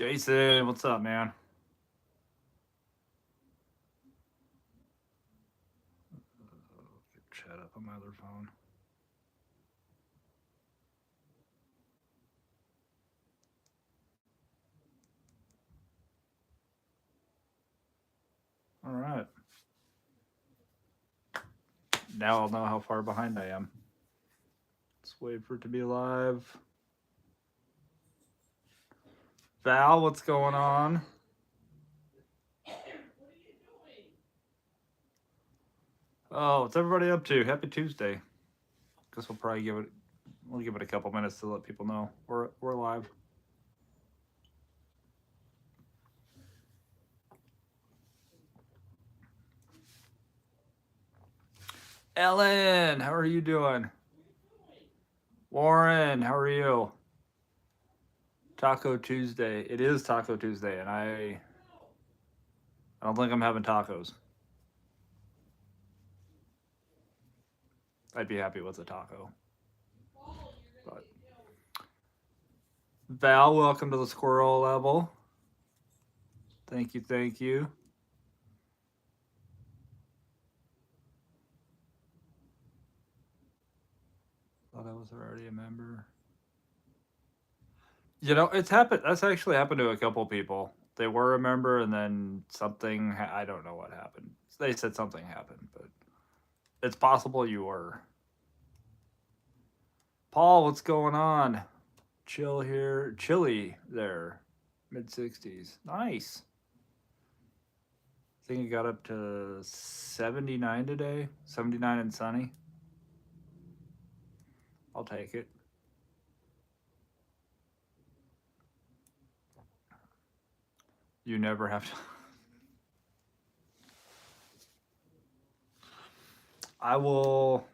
Jason, what's up, man? Get chat up on my other phone. All right. Now I'll know how far behind I am. Let's wait for it to be live. Val, what's going on? Oh, what's everybody up to? Happy Tuesday. Guess we'll probably give it a couple minutes to let people know we're live. Ellen, how are you doing? Warren, how are you? Taco Tuesday. It is Taco Tuesday, and I don't think I'm having tacos. I'd be happy with a taco. But Val, welcome to the squirrel level. Thank you, thank you. Thought I was already a member. You know, it's happened. That's actually happened to a couple people. They were a member, and then something. I don't know what happened. They said something happened, but it's possible you were. Paul, what's going on? Chill here. Chilly there. Mid 60s. Nice. I think it got up to 79 today. 79 and sunny. I'll take it. You never have to. I will.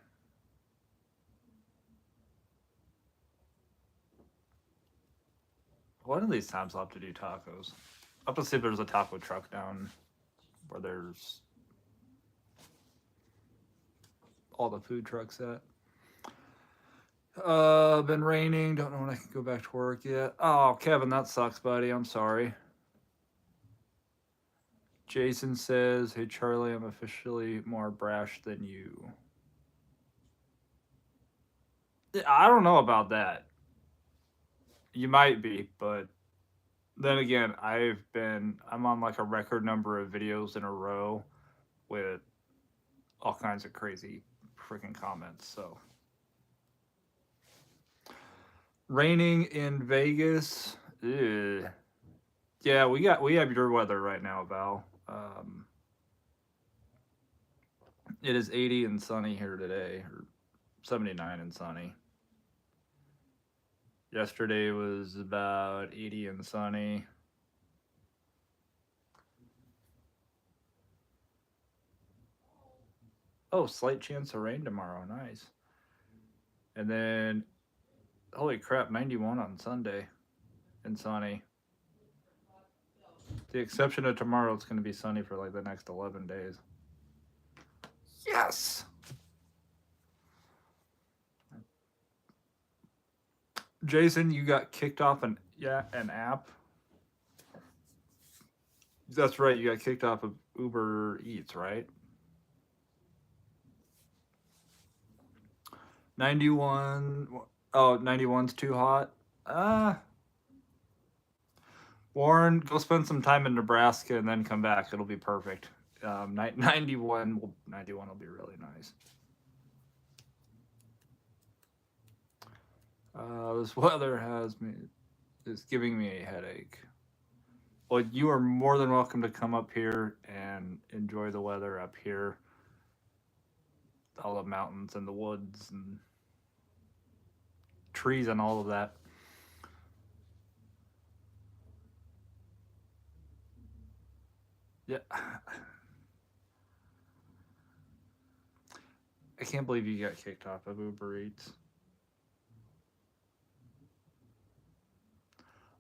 One of these times I'll have to do tacos. I'll have to see if there's a taco truck down where there's all the food trucks at. Been raining. Don't know when I can go back to work yet. Oh, Kevin, that sucks, buddy. I'm sorry. Jason says, "Hey Charlie, I'm officially more brash than you." I don't know about that. You might be, but then again, I'm on like a record number of videos in a row with all kinds of crazy freaking comments. So raining in Vegas. Ugh. Yeah, we have your weather right now, Val. It is 80 and sunny here today, or 79 and sunny. Yesterday was about 80 and sunny. Oh, slight chance of rain tomorrow. Nice. And then, holy crap, 91 on Sunday and sunny. The exception of tomorrow, it's going to be sunny for like the next 11 days. Yes! Jason, you got kicked off an app. That's right, you got kicked off of Uber Eats, right? 91. Oh, 91's too hot. Warren, go spend some time in Nebraska and then come back. It'll be perfect. 91 will be really nice. This weather is giving me a headache. Well, you are more than welcome to come up here and enjoy the weather up here. All the mountains and the woods and trees and all of that. Yeah. I can't believe you got kicked off of Uber Eats.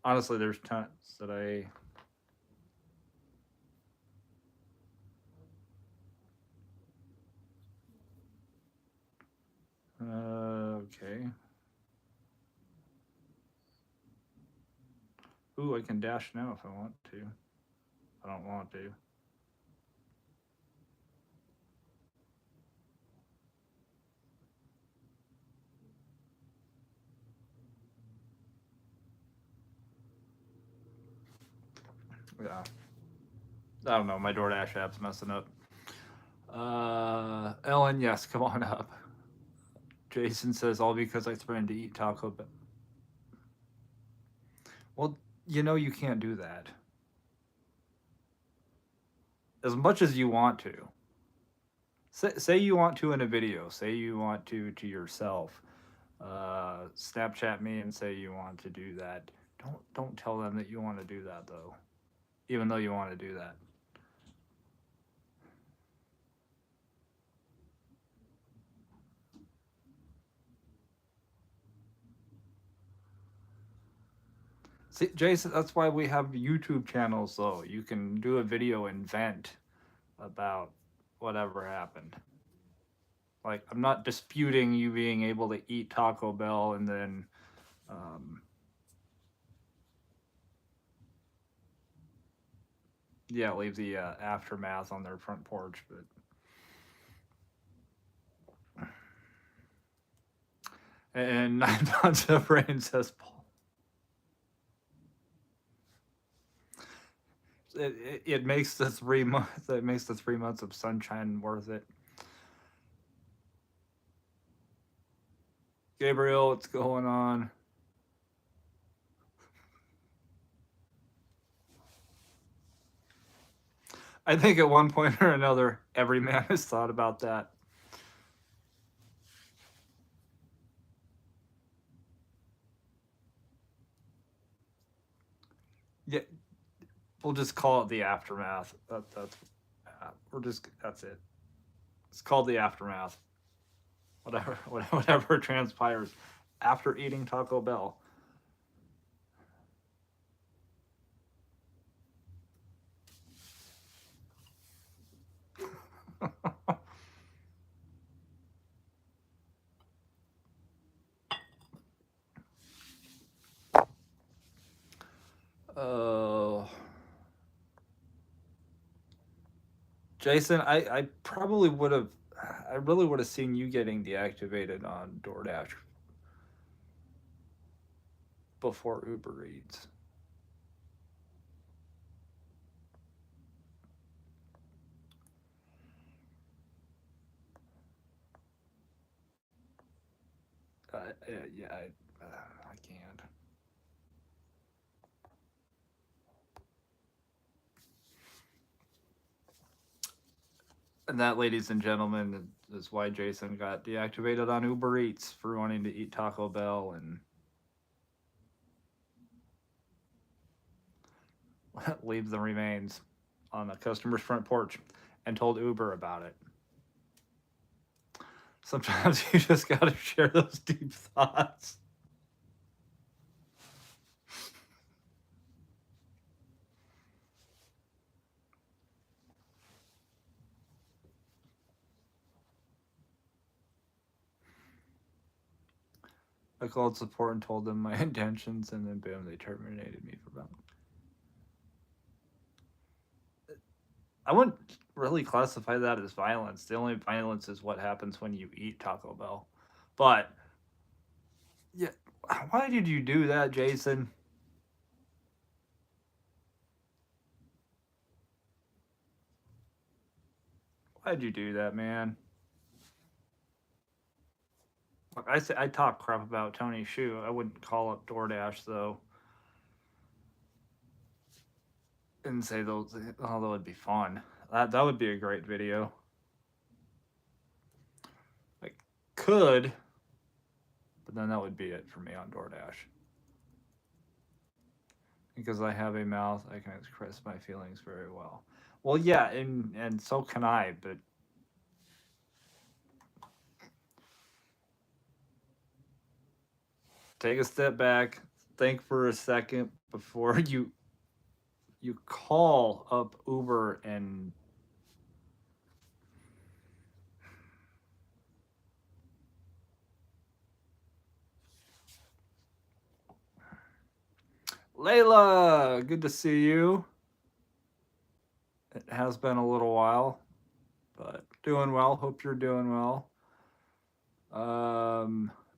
Honestly, there's times that okay. Ooh, I can dash now if I want to. I don't want to. Yeah. I don't know. My DoorDash app's messing up. Ellen, yes, come on up. Jason says all because I threatened to eat Taco Bell. Well, you know you can't do that. As much as you want to. Say you want to in a video. Say you want to yourself. Snapchat me and say you want to do that. Don't tell them that you want to do that though. Even though you want to do that. See, Jason, that's why we have YouTube channels though. You can do a video and vent about whatever happened. Like, I'm not disputing you being able to eat Taco Bell and then, um, yeah, leave the aftermath on their front porch. But and 9 months of rain says Paul. It makes the 3 months. It makes the 3 months of sunshine worth it. Gabriel, what's going on? I think at one point or another, every man has thought about that. Yeah, we'll just call it the aftermath. That's it. It's called the aftermath. Whatever, whatever transpires after eating Taco Bell. Oh, Jason, I probably would have. I really would have seen you getting deactivated on DoorDash before Uber Eats. Yeah, I can't. And that, ladies and gentlemen, is why Jason got deactivated on Uber Eats for wanting to eat Taco Bell and leave the remains on a customer's front porch and told Uber about it. Sometimes you just gotta share those deep thoughts. I called support and told them my intentions, and then boom, they terminated me for that. I wouldn't really classify that as violence. The only violence is what happens when you eat Taco Bell. But yeah, why did you do that, Jason? Why'd you do that, man? Look, I talk crap about Tony Shu. I wouldn't call up DoorDash though, and say those. Although it'd be fun. That would be a great video. I could, but then that would be it for me on DoorDash. Because I have a mouth, I can express my feelings very well. Well, yeah, and so can I, but take a step back, think for a second before you call up Uber and Layla, good to see you. It has been a little while, but doing well. Hope you're doing well.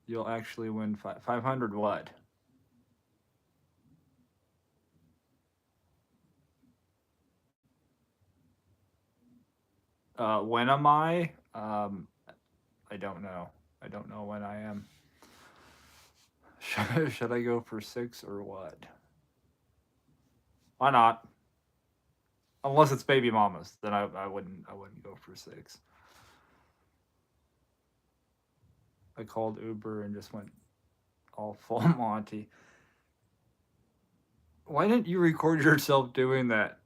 You'll actually win 500 what? When am I? I don't know. I don't know when I am. Should I go for 6 or what? Why not? Unless it's baby mamas, then I wouldn't go for 6. I called Uber and just went all full Monty. Why didn't you record yourself doing that?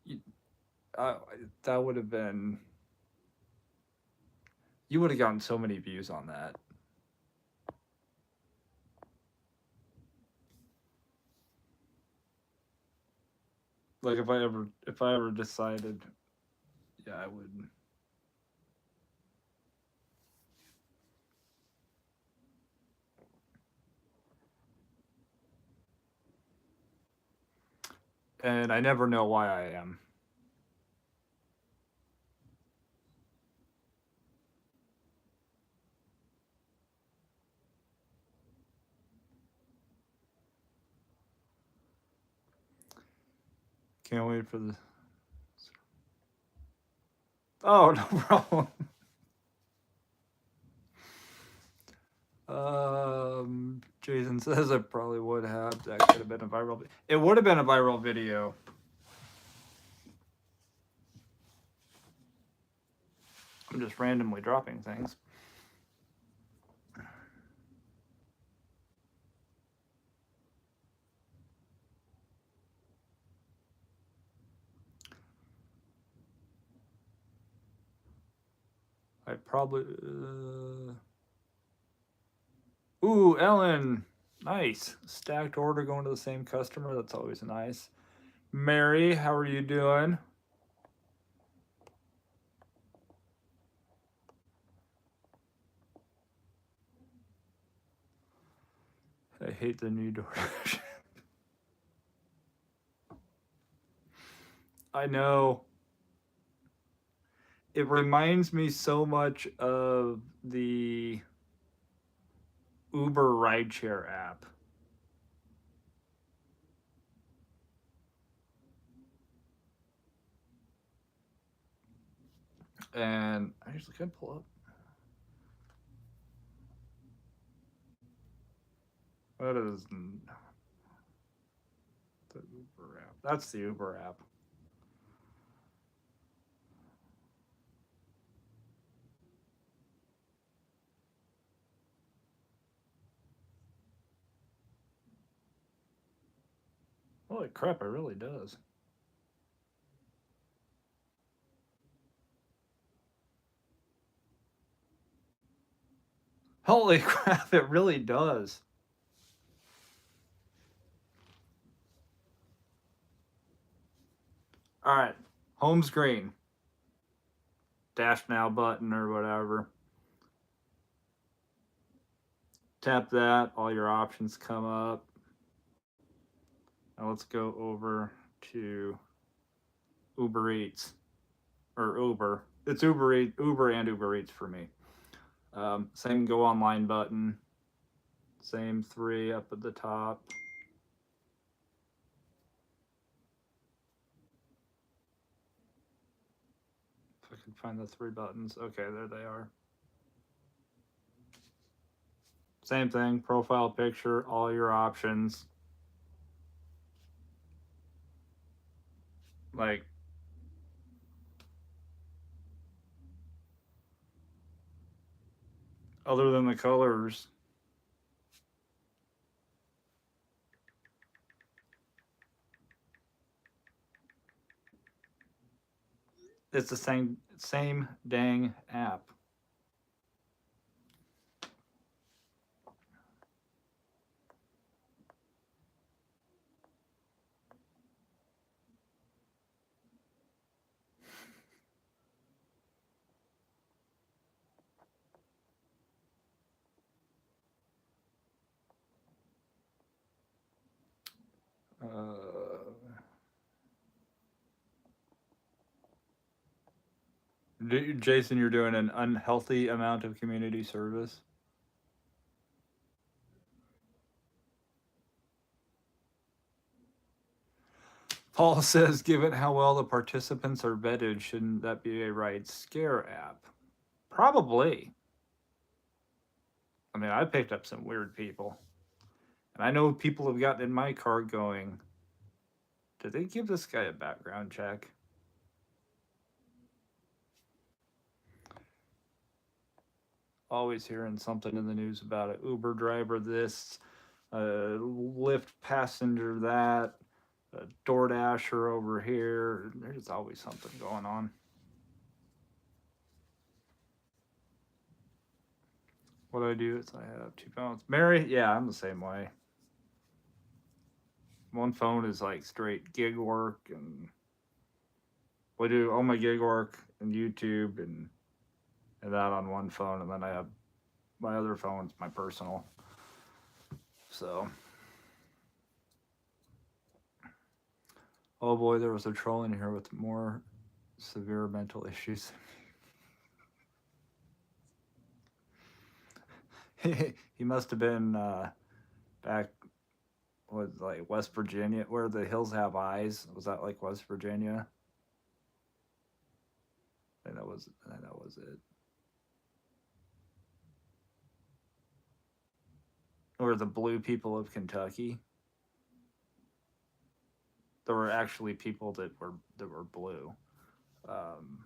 You, uh, that would have been. You would have gotten so many views on that. Like if I ever decided, yeah, I would. And I never know why I am. Can't wait for the. Oh no problem. Jason says I probably would have. That could have been a viral. It would have been a viral video. I'm just randomly dropping things. I probably. Ooh, Ellen. Nice. Stacked order going to the same customer. That's always nice. Mary, how are you doing? I hate the new DoorDash. I know. It reminds me so much of the Uber rideshare app. And I usually can pull up. That is the Uber app. That's the Uber app. Holy crap, it really does. Holy crap, it really does. All right, home screen. Dash now button or whatever. Tap that, all your options come up. Now let's go over to Uber Eats or Uber. It's Uber and Uber Eats for me. Same go online button. Same 3 up at the top. If I can find the 3 buttons. Okay, there they are. Same thing, profile picture, all your options. Like, other than the colors, it's the same dang app. Jason, you're doing an unhealthy amount of community service. Paul says, given how well the participants are vetted, shouldn't that be a right scare app? Probably. I mean, I picked up some weird people. And I know people have gotten in my car going, did they give this guy a background check? Always hearing something in the news about an Uber driver this, a Lyft passenger that, a DoorDasher over here. There's always something going on. What I do is I have 2 phones. Mary, yeah, I'm the same way. One phone is like straight gig work, and I do all my gig work and YouTube and that on one phone, and then I have my other phone's my personal. So, oh boy, there was a troll in here with more severe mental issues. He must have been back was like West Virginia, where the hills have eyes. Was that like West Virginia? I think that was it. Or the blue people of Kentucky. There were actually people that were blue. Um,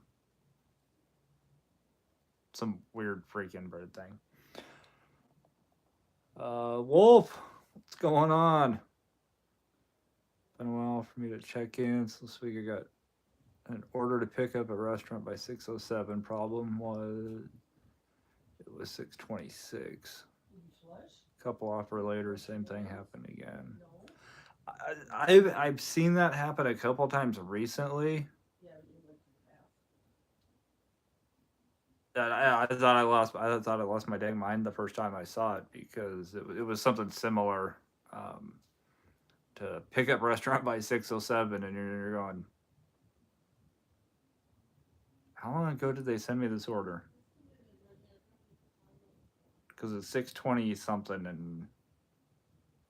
some weird freaking bird thing. Wolf, what's going on? Been a while for me to check in. So this week I got an order to pick up a restaurant by 6:07. Problem was it was 6:26. A couple offer later, same thing happened again. I've seen that happen a couple times recently. I thought I lost my dang mind the first time I saw it because it was something similar. Um, to pick up restaurant by 6:07, and you're going, how long ago did they send me this order? Because it's 6:20 something, and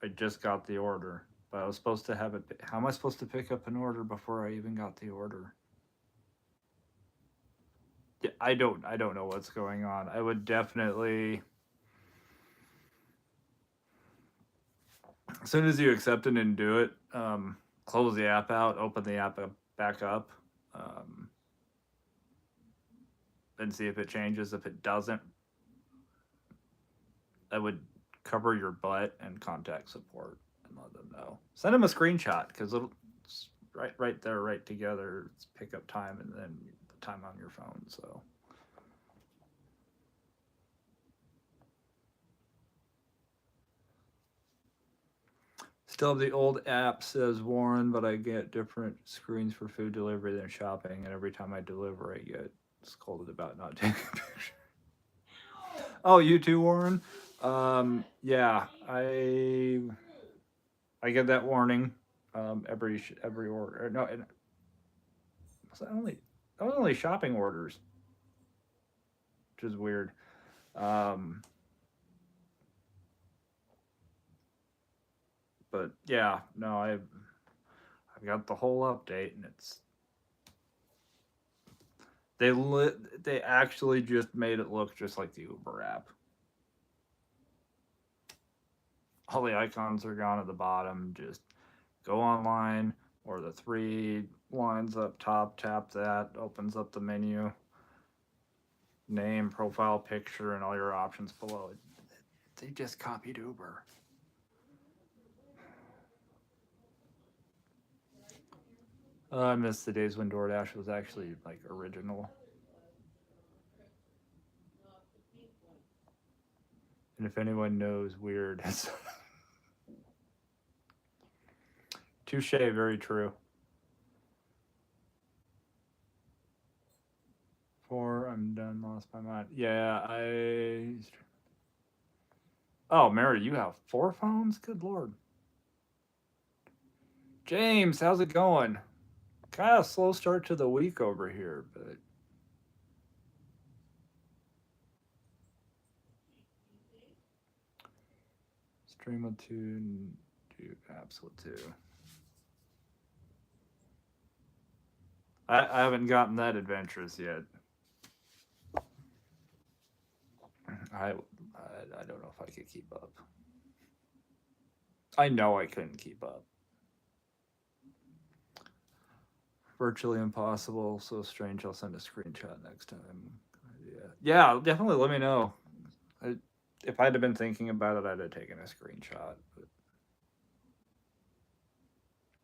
I just got the order. But I was supposed to have it. How am I supposed to pick up an order before I even got the order? Yeah, I don't know what's going on. I would definitely, as soon as you accept it and do it, close the app out, open the app back up, um, and see if it changes. If it doesn't, I would cover your butt and contact support and let them know. Send them a screenshot because it's right there, right together. It's pickup time and then the time on your phone. So. Still have the old app, says Warren, but I get different screens for food delivery than shopping, and every time I deliver, I get scolded about not taking a picture. Oh, you too, Warren. Yeah, I get that warning every order. No, and was that was only shopping orders, which is weird. Um, but yeah, no, I've got the whole update, and they actually just made it look just like the Uber app. All the icons are gone at the bottom. Just go online or the three lines up top, tap that, opens up the menu, name, profile picture, and all your options below. They just copied Uber. I miss the days when DoorDash was actually like original. And if anyone knows weird, touche, very true. Four, I'm done, lost my mind. Yeah, Oh, Mary, you have 4 phones? Good lord. James, how's it going? Kind of slow start to the week over here, but Stream with 2 and do apps with 2. I haven't gotten that adventurous yet. I don't know if I could keep up. I know I couldn't keep up. Virtually impossible. So strange. I'll send a screenshot next time. Yeah, definitely let me know. If I'd have been thinking about it, I'd have taken a screenshot. But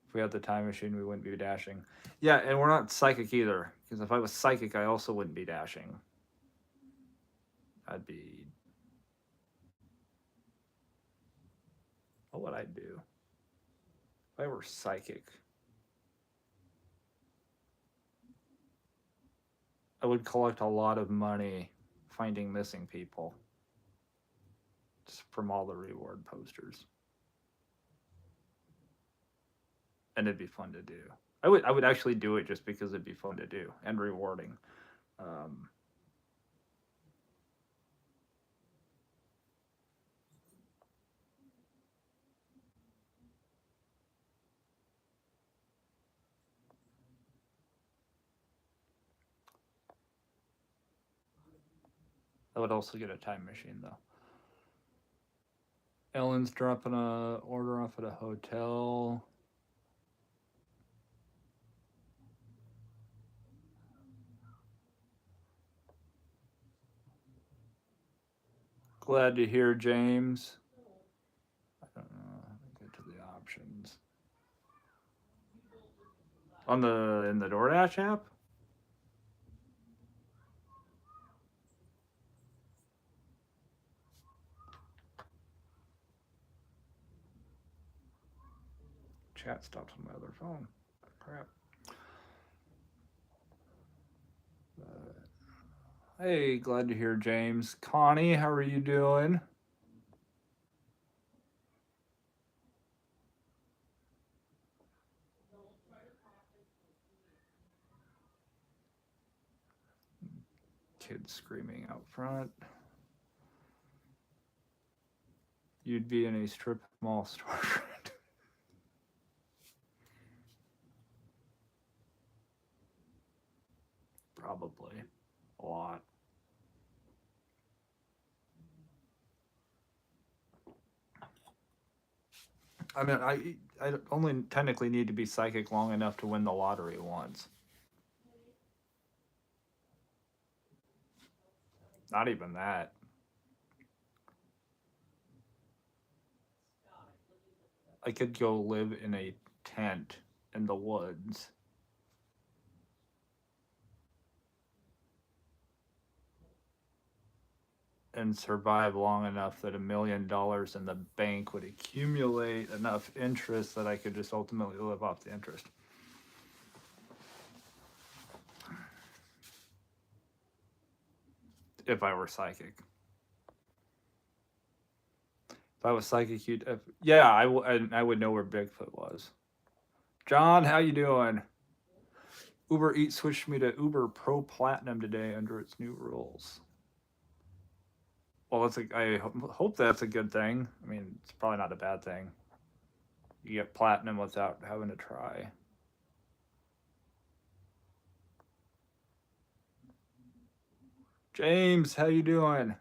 if we had the time machine, we wouldn't be dashing. Yeah, and we're not psychic either. Because if I was psychic, I also wouldn't be dashing. I'd be. What would I do? If I were psychic, I would collect a lot of money finding missing people. Just from all the reward posters. And it'd be fun to do. I would actually do it just because it'd be fun to do and rewarding. I would also get a time machine though. Ellen's dropping a order off at a hotel. Glad to hear, James. I don't know. Let me get to the options. In the DoorDash app? Chat stops on my other phone. Crap. Hey, glad to hear, James. Connie, how are you doing? Kids screaming out front. You'd be in a strip mall storefront. Probably a lot. I mean, I only technically need to be psychic long enough to win the lottery once. Not even that. I could go live in a tent in the woods. And survive long enough that $1 million in the bank would accumulate enough interest that I could just ultimately live off the interest. If I were psychic. If I was psychic, I would know where Bigfoot was. John, how you doing? Uber Eats switched me to Uber Pro Platinum today under its new rules. Well, I hope that's a good thing. I mean, it's probably not a bad thing. You get platinum without having to try. James, how you doing?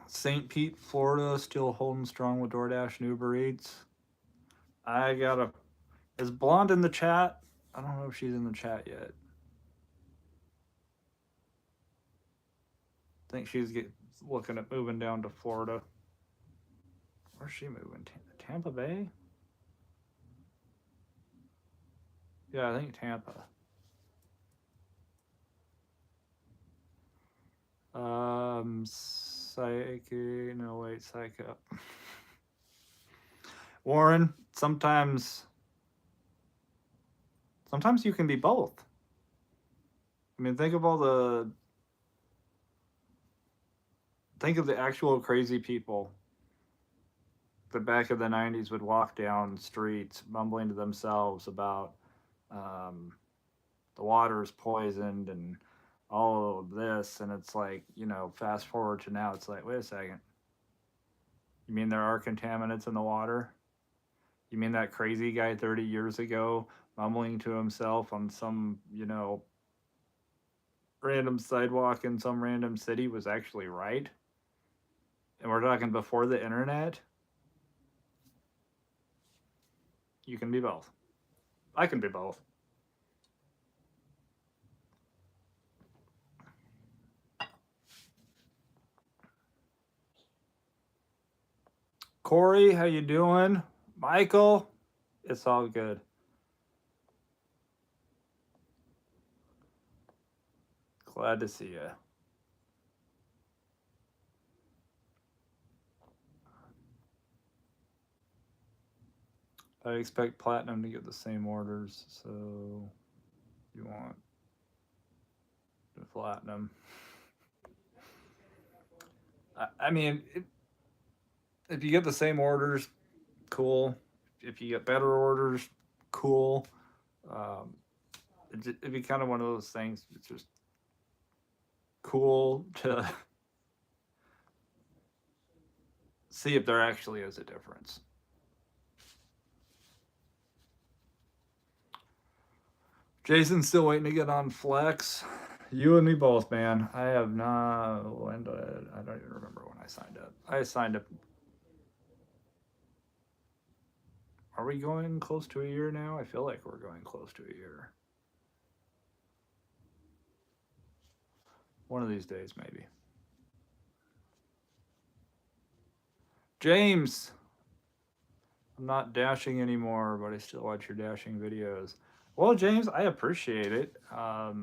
St. Pete, Florida, still holding strong with DoorDash and Uber Eats. Is Blonde in the chat? I don't know if she's in the chat yet. I think she's looking at moving down to Florida. Where's she moving? Tampa Bay? Yeah, I think Tampa. Psycho. Warren, sometimes you can be both. I mean, think of the actual crazy people that back in the 90s would walk down streets mumbling to themselves about the water is poisoned and all of this. And it's like, fast forward to now, it's like, wait a second. You mean there are contaminants in the water? You mean that crazy guy 30 years ago mumbling to himself on some, random sidewalk in some random city was actually right? And we're talking before the internet? You can be both. I can be both. Corey, how you doing? Michael, it's all good. Glad to see you. I expect Platinum to get the same orders, so you want the Platinum. I mean, if you get the same orders, cool. If you get better orders, cool. Um, it'd be kind of one of those things. It's just cool to see if there actually is a difference. Jason's still waiting to get on Flex. You and me both, man. I have not. When did I don't even remember when I signed up. I signed up. Are we going close to a year now? I feel like we're going close to a year. One of these days, maybe. James, I'm not dashing anymore, but I still watch your dashing videos. Well, James, I appreciate it. I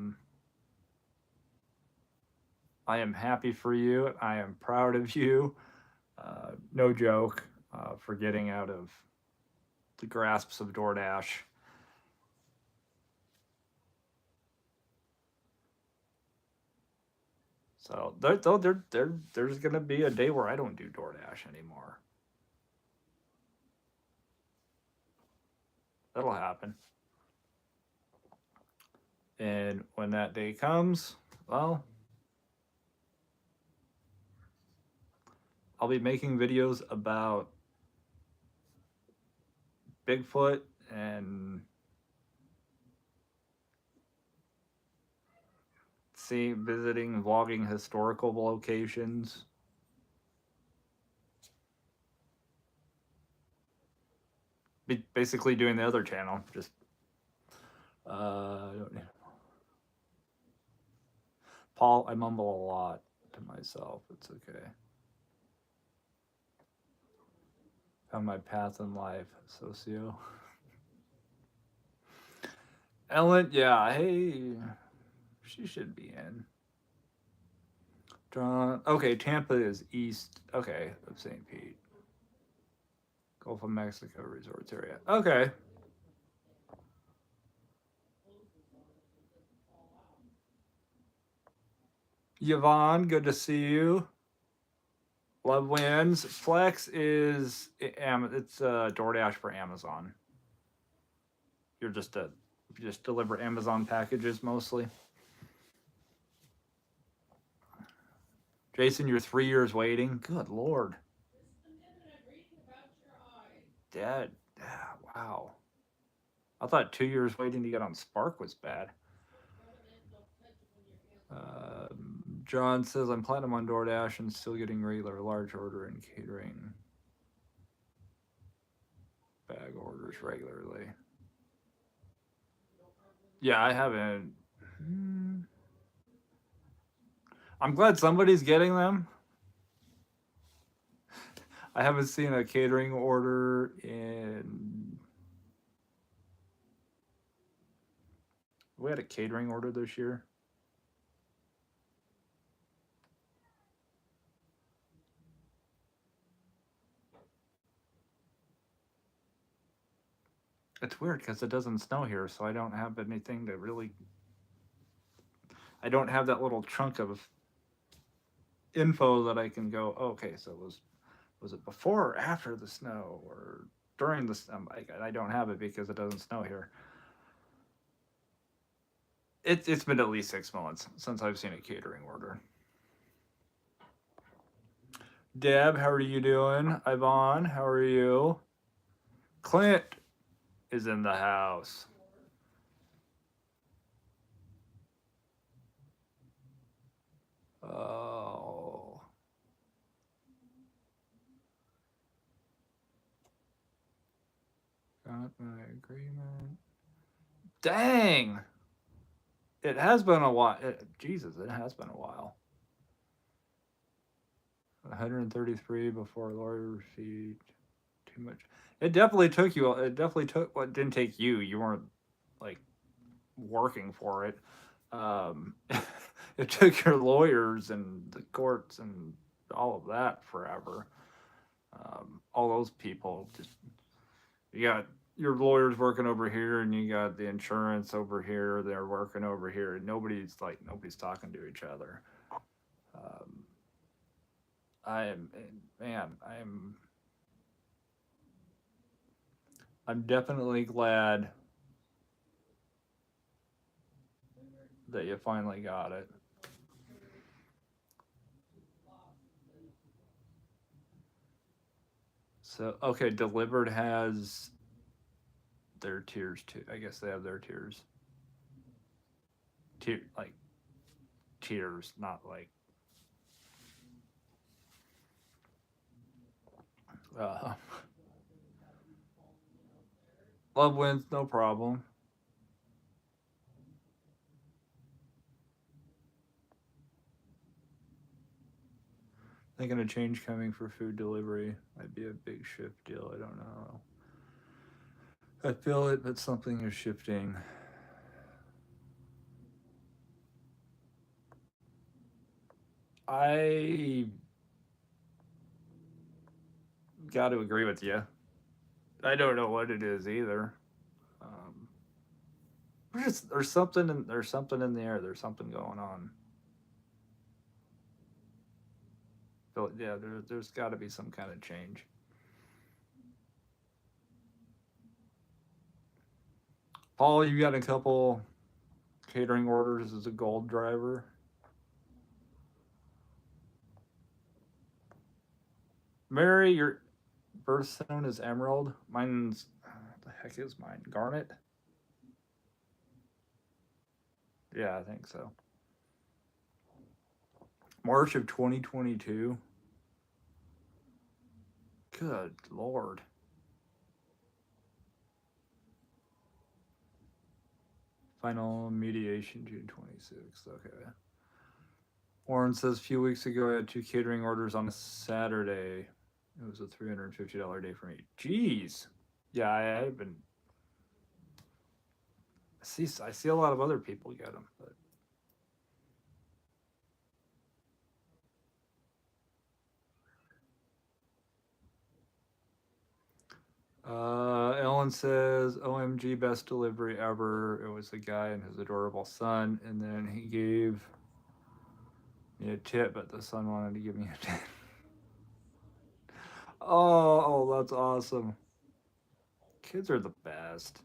am happy for you. I am proud of you. No joke for getting out of the grasps of DoorDash. So there's going to be a day where I don't do DoorDash anymore. That'll happen. And when that day comes, well, I'll be making videos about Bigfoot and visiting, vlogging historical locations. Basically doing the other channel, just Paul, I mumble a lot to myself. It's okay. Found my path in life, socio. Ellen, yeah, hey, she should be in. John, okay, Tampa is east, okay, of St. Pete. Gulf of Mexico resorts area. Okay. Yvonne, good to see you. Love wins. Flex is it's DoorDash for Amazon. You're just deliver Amazon packages mostly. Jason, you're 3 years waiting. Good lord. Dad, wow. I thought 2 years waiting to get on Spark was bad. John says I'm platinum on DoorDash and still getting regular large order and catering bag orders regularly. Yeah, I haven't. I'm glad somebody's getting them. I haven't seen a catering order in. We had a catering order this year. It's weird because it doesn't snow here, so I don't have anything to really. I don't have that little chunk of info that I can go. Oh, okay, so was it before or after the snow or during the snow? I don't have it because it doesn't snow here. It's been at least 6 months since I've seen a catering order. Deb, how are you doing? Ivan, how are you? Clint is in the house. Oh. Got my agreement. Dang. It has been a while. Jesus, it has been a while. 133 before lawyer fee. Too much. It definitely took you. It definitely took. What didn't take you? You weren't like working for it. Um, it took your lawyers and the courts and all of that forever. All those people just you got your lawyers working over here and you got the insurance over here. They're working over here, and nobody's talking to each other. Um, I am man. I'm definitely glad that you finally got it. So okay, delivered has their tiers too. I guess they have their tiers. Tier like tiers, not like uh, love wins, no problem. Thinking a change coming for food delivery might be a big shift deal. I don't know. I feel it, but something is shifting. I got to agree with you. I don't know what it is either. Um, there's something in the air. There's something going on. So yeah, there's got to be some kind of change. Paul, you got a couple catering orders as a gold driver. Mary, your birthstone is emerald. Mine's what the heck is mine? Garnet. Yeah, I think so. March of 2022. Good lord. Final mediation June 26th. Okay. Warren says a few weeks ago I had 2 catering orders on a Saturday. It was a $350 day for me. Jeez. Yeah, I've been. I see a lot of other people get them, but Ellen says, "OMG, best delivery ever." It was a guy and his adorable son, and then he gave me a tip, but the son wanted to give me a tip. Oh, that's awesome. Kids are the best.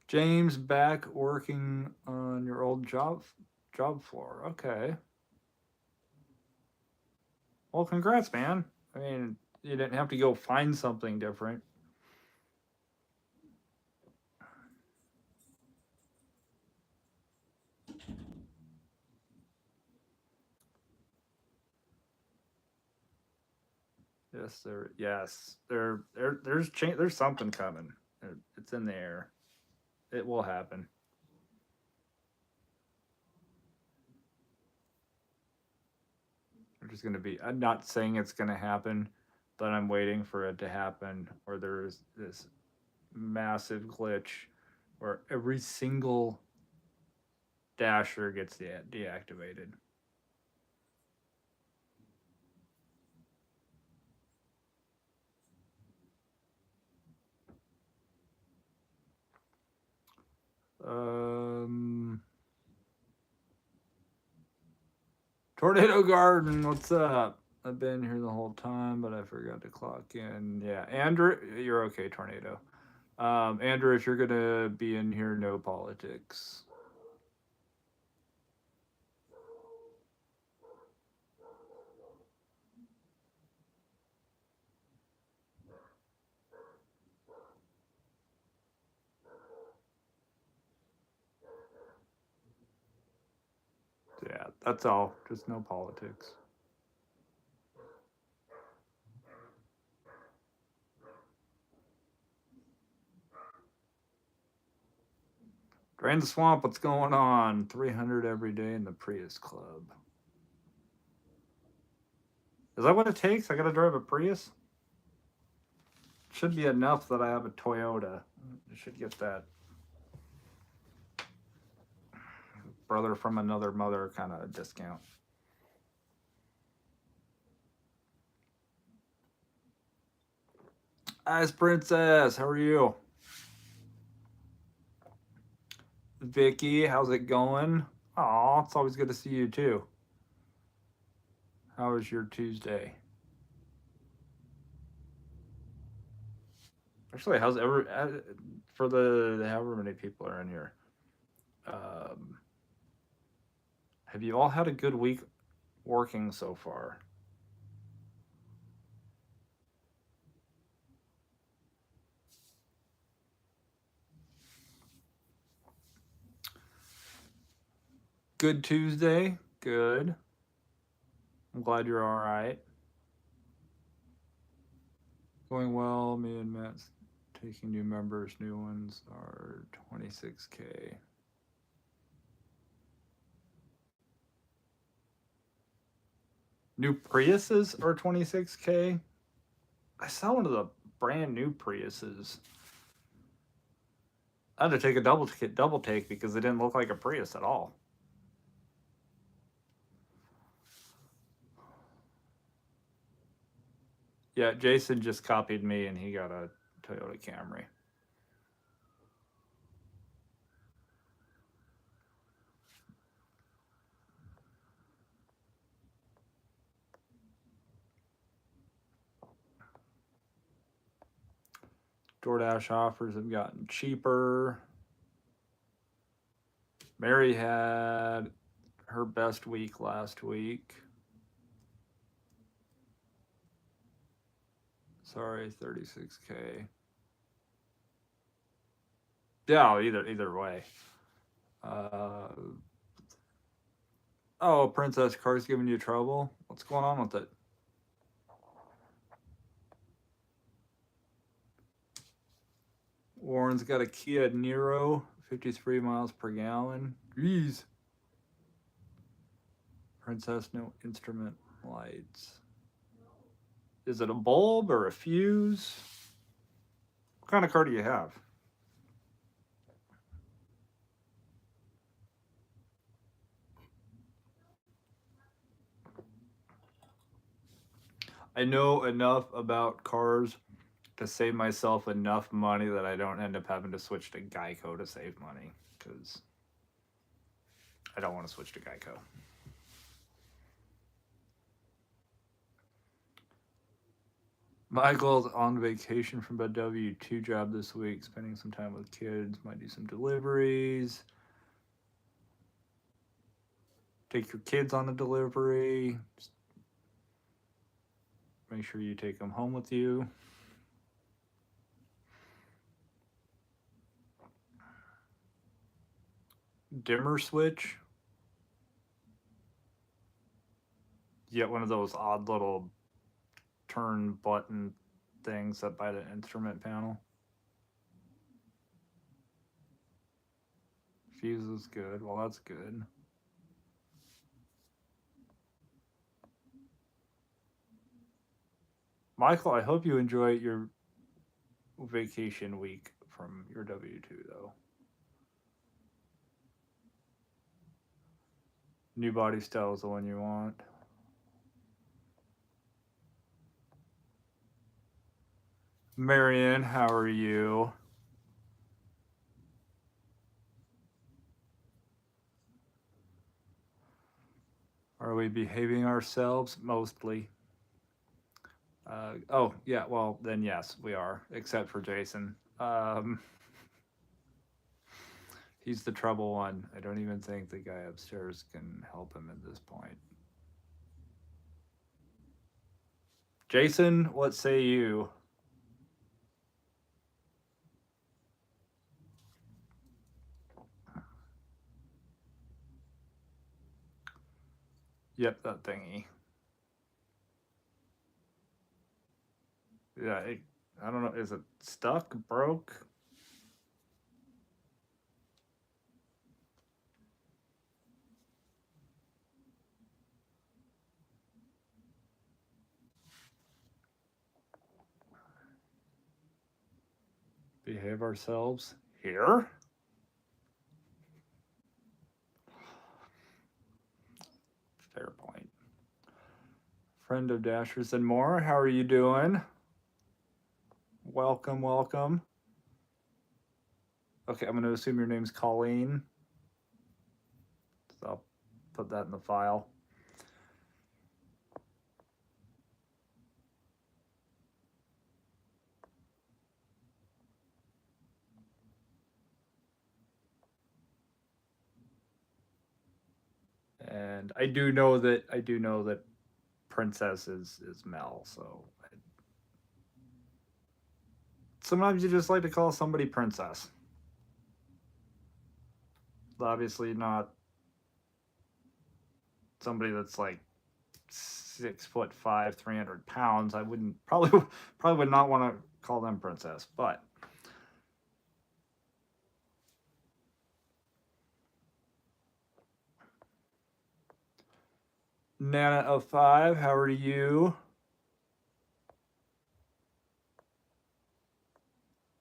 James, back working on your old job floor. Okay. Well, congrats, man. I mean, you didn't have to go find something different. There's something coming. It's in the air. It will happen. There's going to be. I'm not saying it's going to happen, but I'm waiting for it to happen. Or there's this massive glitch where every single dasher gets deactivated. Tornado Garden, what's up? I've been here the whole time, but I forgot to clock in. Yeah, Andrew, you're okay, Tornado. Andrew, if you're gonna be in here, no politics. Yeah, that's all. Just no politics. Drain the swamp. What's going on? 300 every day in the Prius Club. Is that what it takes? I gotta drive a Prius? Should be enough that I have a Toyota. I should get that brother from another mother kind of discount. Ice Princess, how are you? Vicky, how's it going? Aw, it's always good to see you too. How was your Tuesday? Actually, how's ever for the however many people are in here? Um, have you all had a good week working so far? Good Tuesday. Good. I'm glad you're all right. Going well. Me and Matt's taking new members. New ones are 26K. New Priuses are 26K. I saw one of the brand new Priuses. I had to take a double take because it didn't look like a Prius at all. Yeah, Jason just copied me and he got a Toyota Camry. DoorDash offers have gotten cheaper. Mary had her best week last week. Sorry, 36K. Yeah, either way. Oh, Princess Car's giving you trouble. What's going on with it? Warren's got a Kia Niro, 53 miles per gallon. Jeez. Princess, no instrument lights. Is it a bulb or a fuse? What kind of car do you have? I know enough about cars to save myself enough money that I don't end up having to switch to Geico to save money because I don't want to switch to Geico. Michael's on vacation from a W-2 job this week, spending some time with kids, might do some deliveries. Take your kids on a delivery. Just make sure you take them home with you. Dimmer switch. You get one of those odd little turn button things up by the instrument panel. Fuse is good. Well, that's good. Michael, I hope you enjoy your vacation week from your W-2, though. New body style is the one you want. Marianne, how are you? Are we behaving ourselves? Mostly. Oh, yeah, well, then yes, we are, except for Jason. He's the trouble one. I don't even think the guy upstairs can help him at this point. Jason, what say you? Yep, that thingy. Yeah, I don't know. Is it stuck? Broke? Behave ourselves here? Fair point. Friend of Dashers and more, how are you doing? Welcome, welcome. Okay, I'm going to assume your name's Colleen. So I'll put that in the file. And I do know that Princess is Mel, so sometimes you just like to call somebody Princess. Obviously not somebody that's like 6'5", 300 pounds. I wouldn't probably would not want to call them Princess, but Nana05, how are you?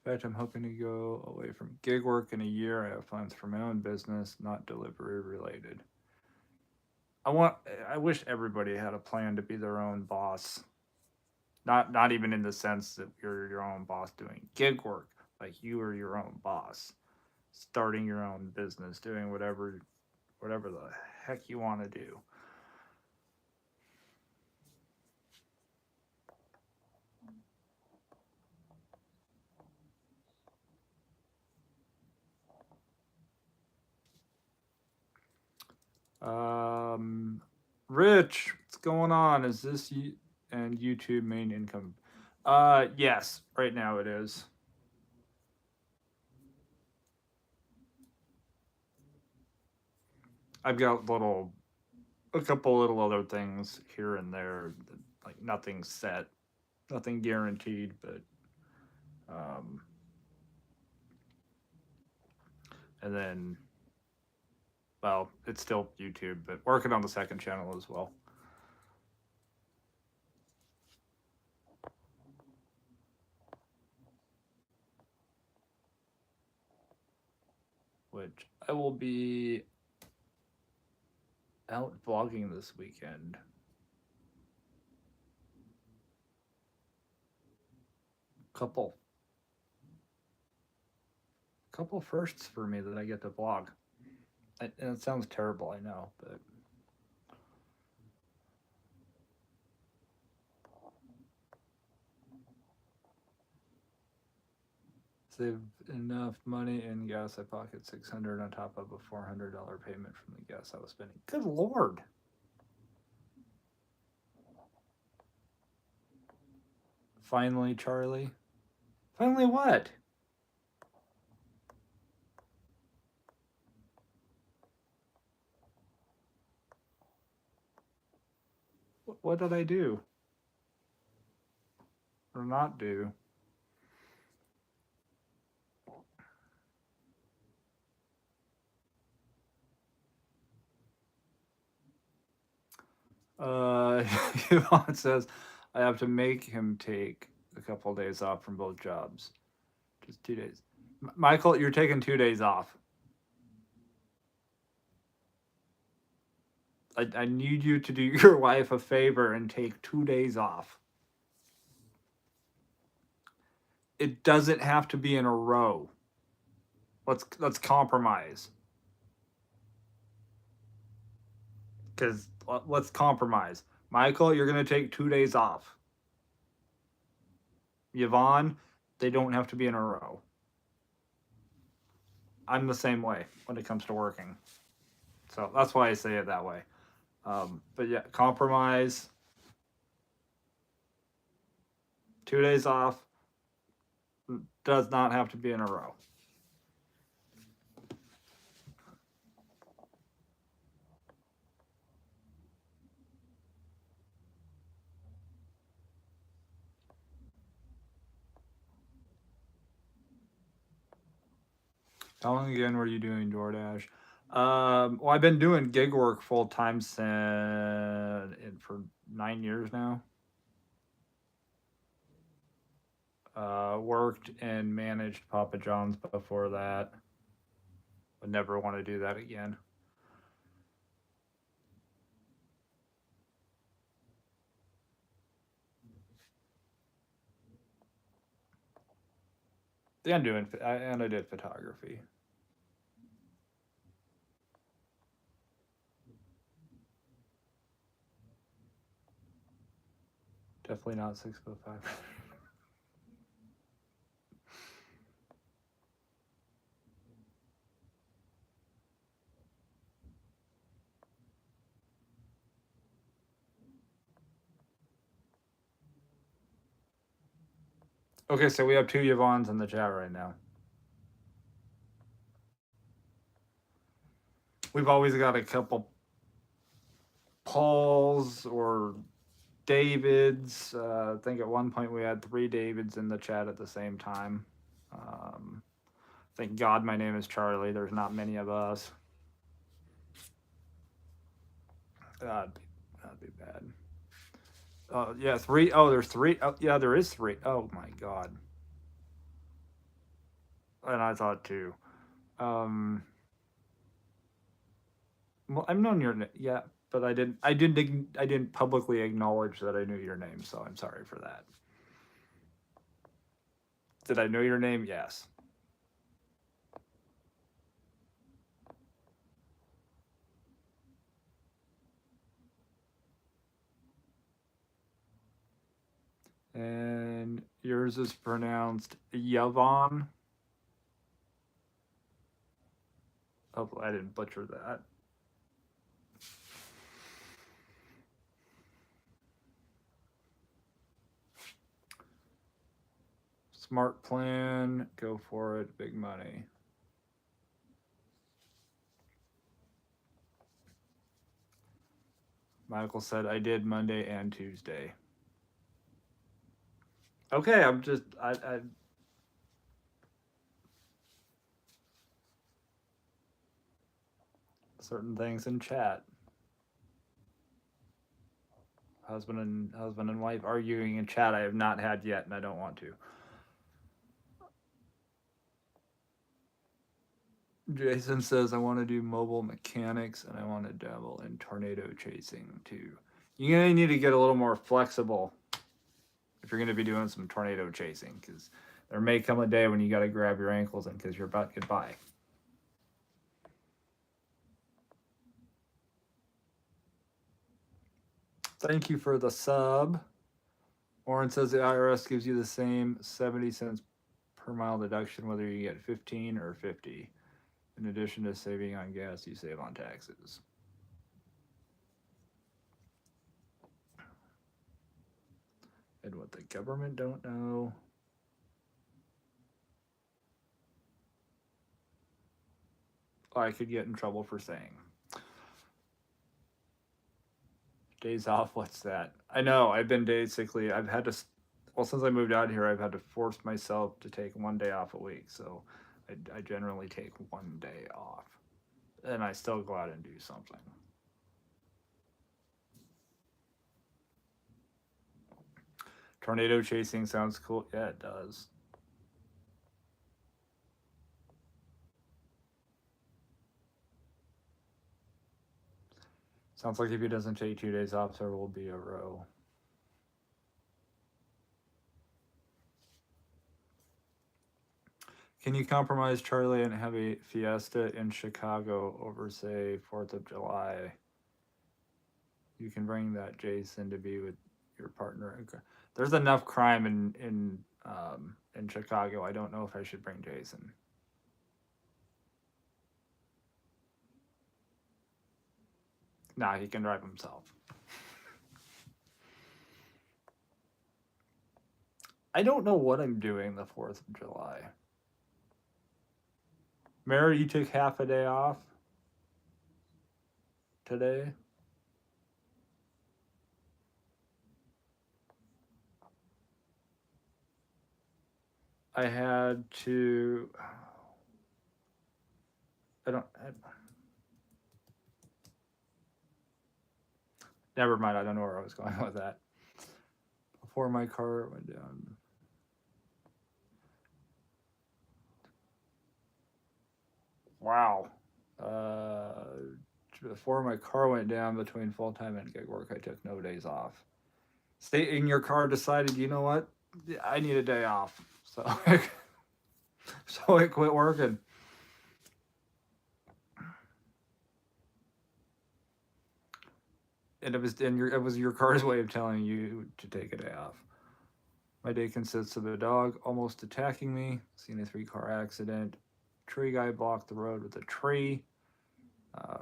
In fact, I'm hoping to go away from gig work in a year. I have plans for my own business, not delivery related. I wish everybody had a plan to be their own boss. Not even in the sense that you're your own boss doing gig work, like you are your own boss, starting your own business, doing whatever the heck you want to do. Rich, what's going on? Is this you and YouTube main income? Yes, right now it is. I've got a couple little other things here and there, like nothing set, nothing guaranteed, but um, and then, well, it's still YouTube, but working on the second channel as well. Which I will be out vlogging this weekend. Couple couple firsts for me that I get to vlog. And it sounds terrible, I know, but save enough money in gas. I pocket $600 on top of a $400 payment from the gas I was spending. Good lord! Finally, Charlie. Finally, what? What did I do? Or not do? Yvonne says, I have to make him take a couple of days off from both jobs. Just 2 days. Michael, you're taking 2 days off. I need you to do your wife a favor and take 2 days off. It doesn't have to be in a row. Let's compromise. Because let's compromise. Michael, you're gonna take 2 days off. Yvonne, they don't have to be in a row. I'm the same way when it comes to working. So that's why I say it that way. But yeah, compromise, 2 days off, does not have to be in a row. How long again were you doing DoorDash? Well, I've been doing gig work full time for 9 years now. Worked and managed Papa John's before that. Would never want to do that again. Yeah, I did photography. Definitely not 6'5". Okay, so we have two Yvonnes in the chat right now. We've always got a couple Pauls or Davids. I think at one point we had 3 Davids in the chat at the same time. Thank God my name is Charlie. There's not many of us. That'd be bad. Yeah, 3. Oh, there's 3. Oh, yeah, there is 3. Oh my God. And I thought 2. Um, well, I've known your name. Yeah, but I didn't publicly acknowledge that I knew your name. So I'm sorry for that. Did I know your name? Yes. And yours is pronounced Yavon. Hopefully, I didn't butcher that. Smart plan. Go for it. Big money. Michael said, I did Monday and Tuesday. Okay, I'm just, I certain things in chat. Husband and wife arguing in chat I have not had yet, and I don't want to. Jason says I want to do mobile mechanics and I want to dabble in tornado chasing too. You're gonna need to get a little more flexible if you're gonna be doing some tornado chasing, because there may come a day when you got to grab your ankles in because you're about to get by. Thank you for the sub. Warren says the IRS gives you the same 70 cents per mile deduction whether you get 15 or 50. In addition to saving on gas, you save on taxes. And what the government don't know. I could get in trouble for saying. Days off, what's that? I know, I've been basically, I've had to, well, since I moved out here, I've had to force myself to take 1 day off a week. So I generally take 1 day off. And I still go out and do something. Tornado chasing sounds cool. Yeah, it does. Sounds like if he doesn't take 2 days off, there will be a row. Can you compromise Charlie and have a fiesta in Chicago over, say, 4th of July? You can bring that Jason to be with your partner. There's enough crime in in Chicago. I don't know if I should bring Jason. Nah, he can drive himself. I don't know what I'm doing the 4th of July. Mary, you took half a day off today? I had to. I don't. Never mind. I don't know where I was going with that. Before my car went down. Wow. Before my car went down between full time and gig work, I took no days off. Stay in your car. Decided, you know what? I need a day off. So, so I quit working. And it was your car's way of telling you to take a day off. My day consists of a dog almost attacking me, seen a 3-car accident, tree guy blocked the road with a tree.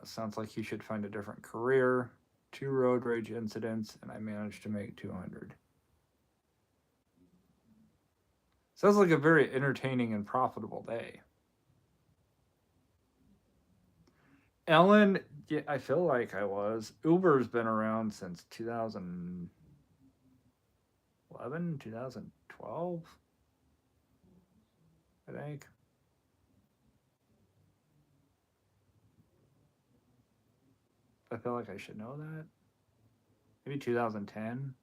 Sounds like he should find a different career. 2 road rage incidents, and I managed to make 200. Sounds like a very entertaining and profitable day. Ellen, yeah, I feel like I was. Uber's been around since 2011, 2012, I think. I feel like I should know that. Maybe 2010.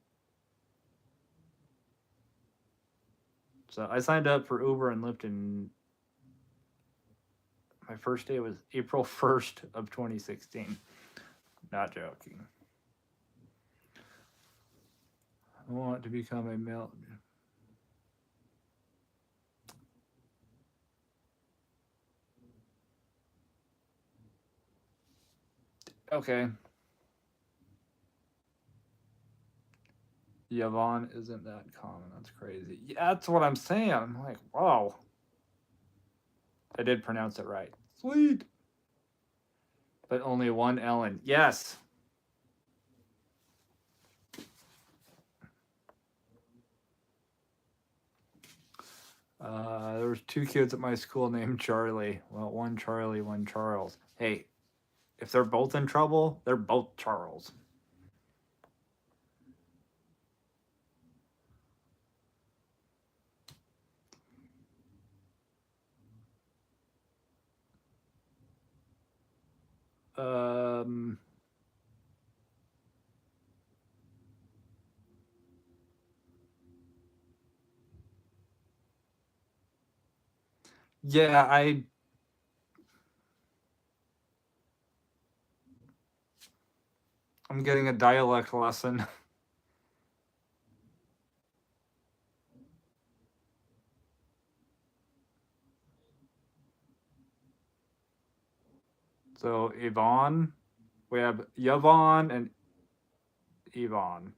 So I signed up for Uber and Lyft in my first day was April 1st of 2016. Not joking. I want to become a male. Okay. Yvonne isn't that common. That's crazy. Yeah, that's what I'm saying. I'm like, wow. I did pronounce it right. Sweet. But only one Ellen. Yes. There was 2 kids at my school named Charlie. Well, one Charlie, one Charles. Hey, if they're both in trouble, they're both Charles. Um, yeah, I'm getting a dialect lesson. So Yvonne, we have Yvonne and Yvonne,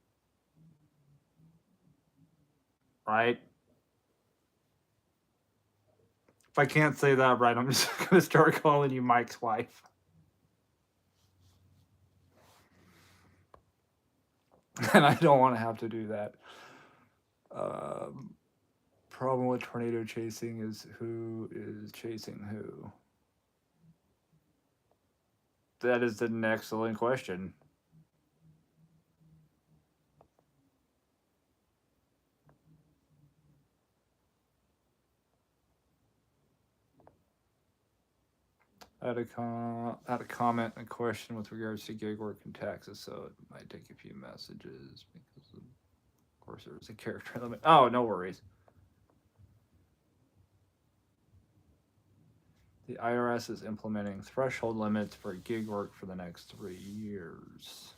right? If I can't say that right, I'm just gonna start calling you Mike's wife. And I don't want to have to do that. Um, Problem with tornado chasing is who is chasing who. That is an excellent question. I had a comment and a question with regards to gig work in Texas, so it might take a few messages because of course there's a character limit. Oh, no worries. The IRS is implementing threshold limits for gig work for the next 3 years.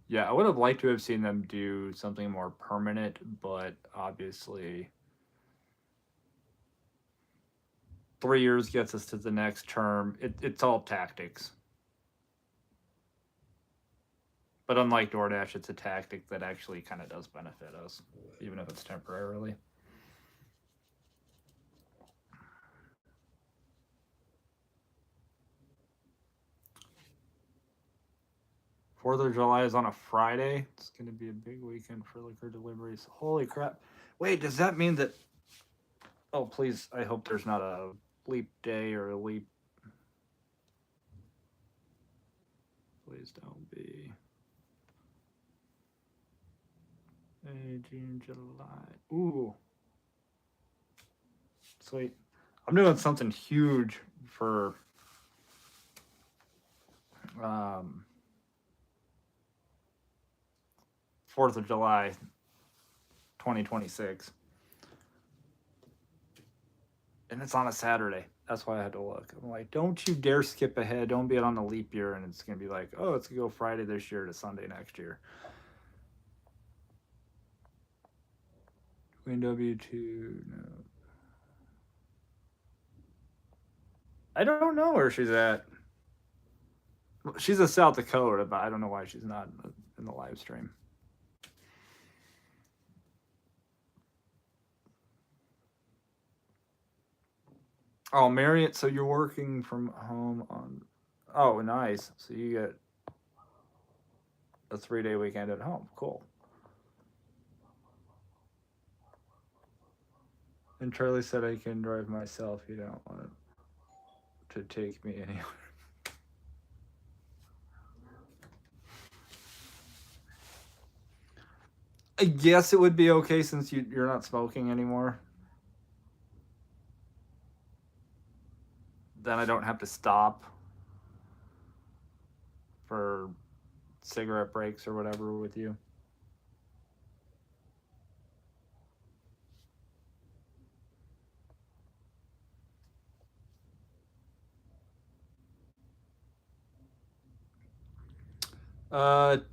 Yeah, I would have liked to have seen them do something more permanent, but obviously 3 years gets us to the next term. It's all tactics. But unlike DoorDash, it's a tactic that actually kind of does benefit us, even if it's temporarily. 4th of July is on a Friday. It's going to be a big weekend for liquor deliveries. Holy crap. Wait, does that mean that. Oh, please, I hope there's not a leap day or a leap. Please don't be. May, June, July. Ooh. Sweet. I'm doing something huge for um, 4th of July 2026. And it's on a Saturday. That's why I had to look. I'm like, don't you dare skip ahead. Don't be it on a leap year, and it's gonna be like, oh, it's gonna go Friday this year to Sunday next year. Queen W2, no. I don't know where she's at. She's in South Dakota, but I don't know why she's not in the live stream. Oh, Marriott, so you're working from home on. Oh, nice. So you get a 3-day weekend at home. Cool. And Charlie said I can drive myself. You don't want to take me anywhere. I guess it would be okay since you're not smoking anymore. Then I don't have to stop for cigarette breaks or whatever with you.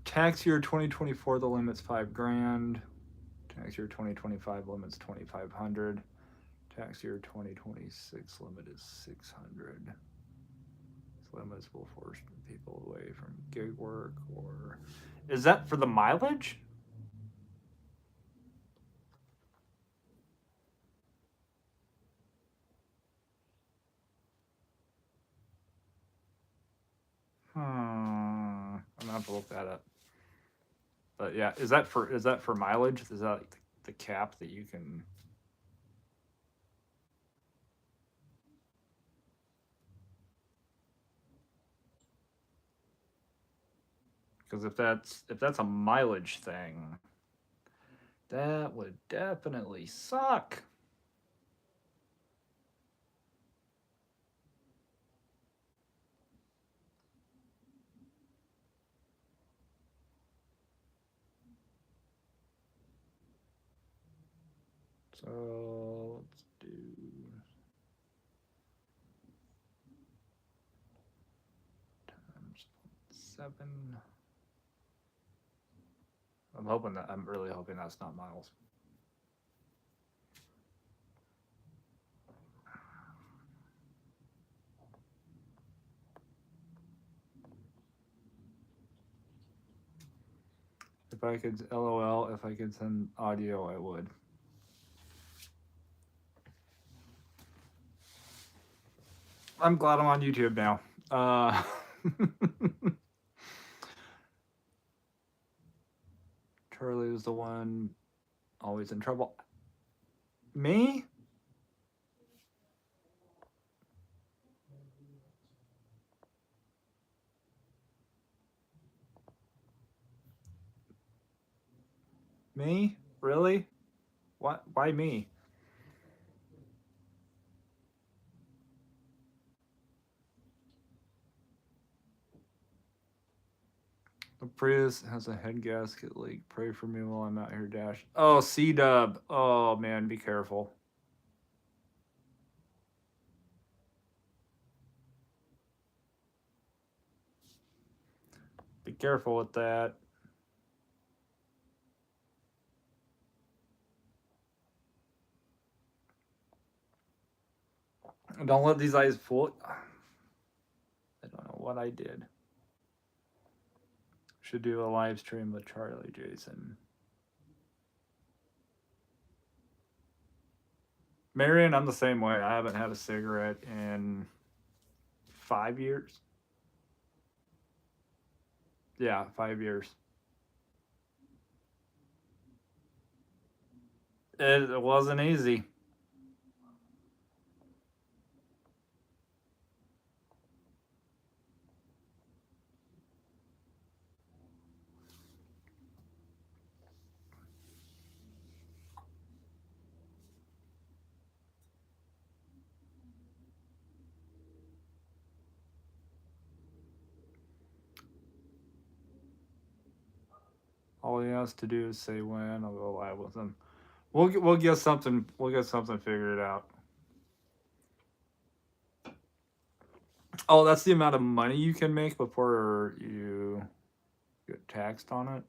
Tax year 2024, the limit's $5,000. Tax year 2025 limit's 2,500. Tax year 2026 limit is 600. These limits will force people away from gig work, or is that for the mileage? I'm gonna have to look that up. But yeah, is that for mileage? Is that like the cap that you can? Because if that's a mileage thing, that would definitely suck. So let's do times 7. I'm really hoping that's not miles. If I could, LOL, if I could send audio, I would. I'm glad I'm on YouTube now. Charlie was the one always in trouble. Me? Me? Really? What? Why me? The Prius has a head gasket leak. Pray for me while I'm out here, Dash. Oh, C Dub. Oh man, be careful. Be careful with that. Don't let these eyes fool. I don't know what I did. Should do a live stream with Charlie Jason. Marion, I'm the same way. I haven't had a cigarette in 5 years. Yeah, 5 years. It wasn't easy. All he has to do is say when. I'll go live with him. We'll get something. We'll get something figured out. Oh, that's the amount of money you can make before you get taxed on it.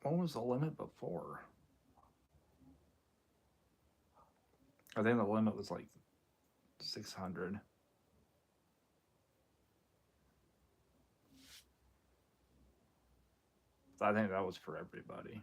What was the limit before? I think the limit was like 600. I think that was for everybody.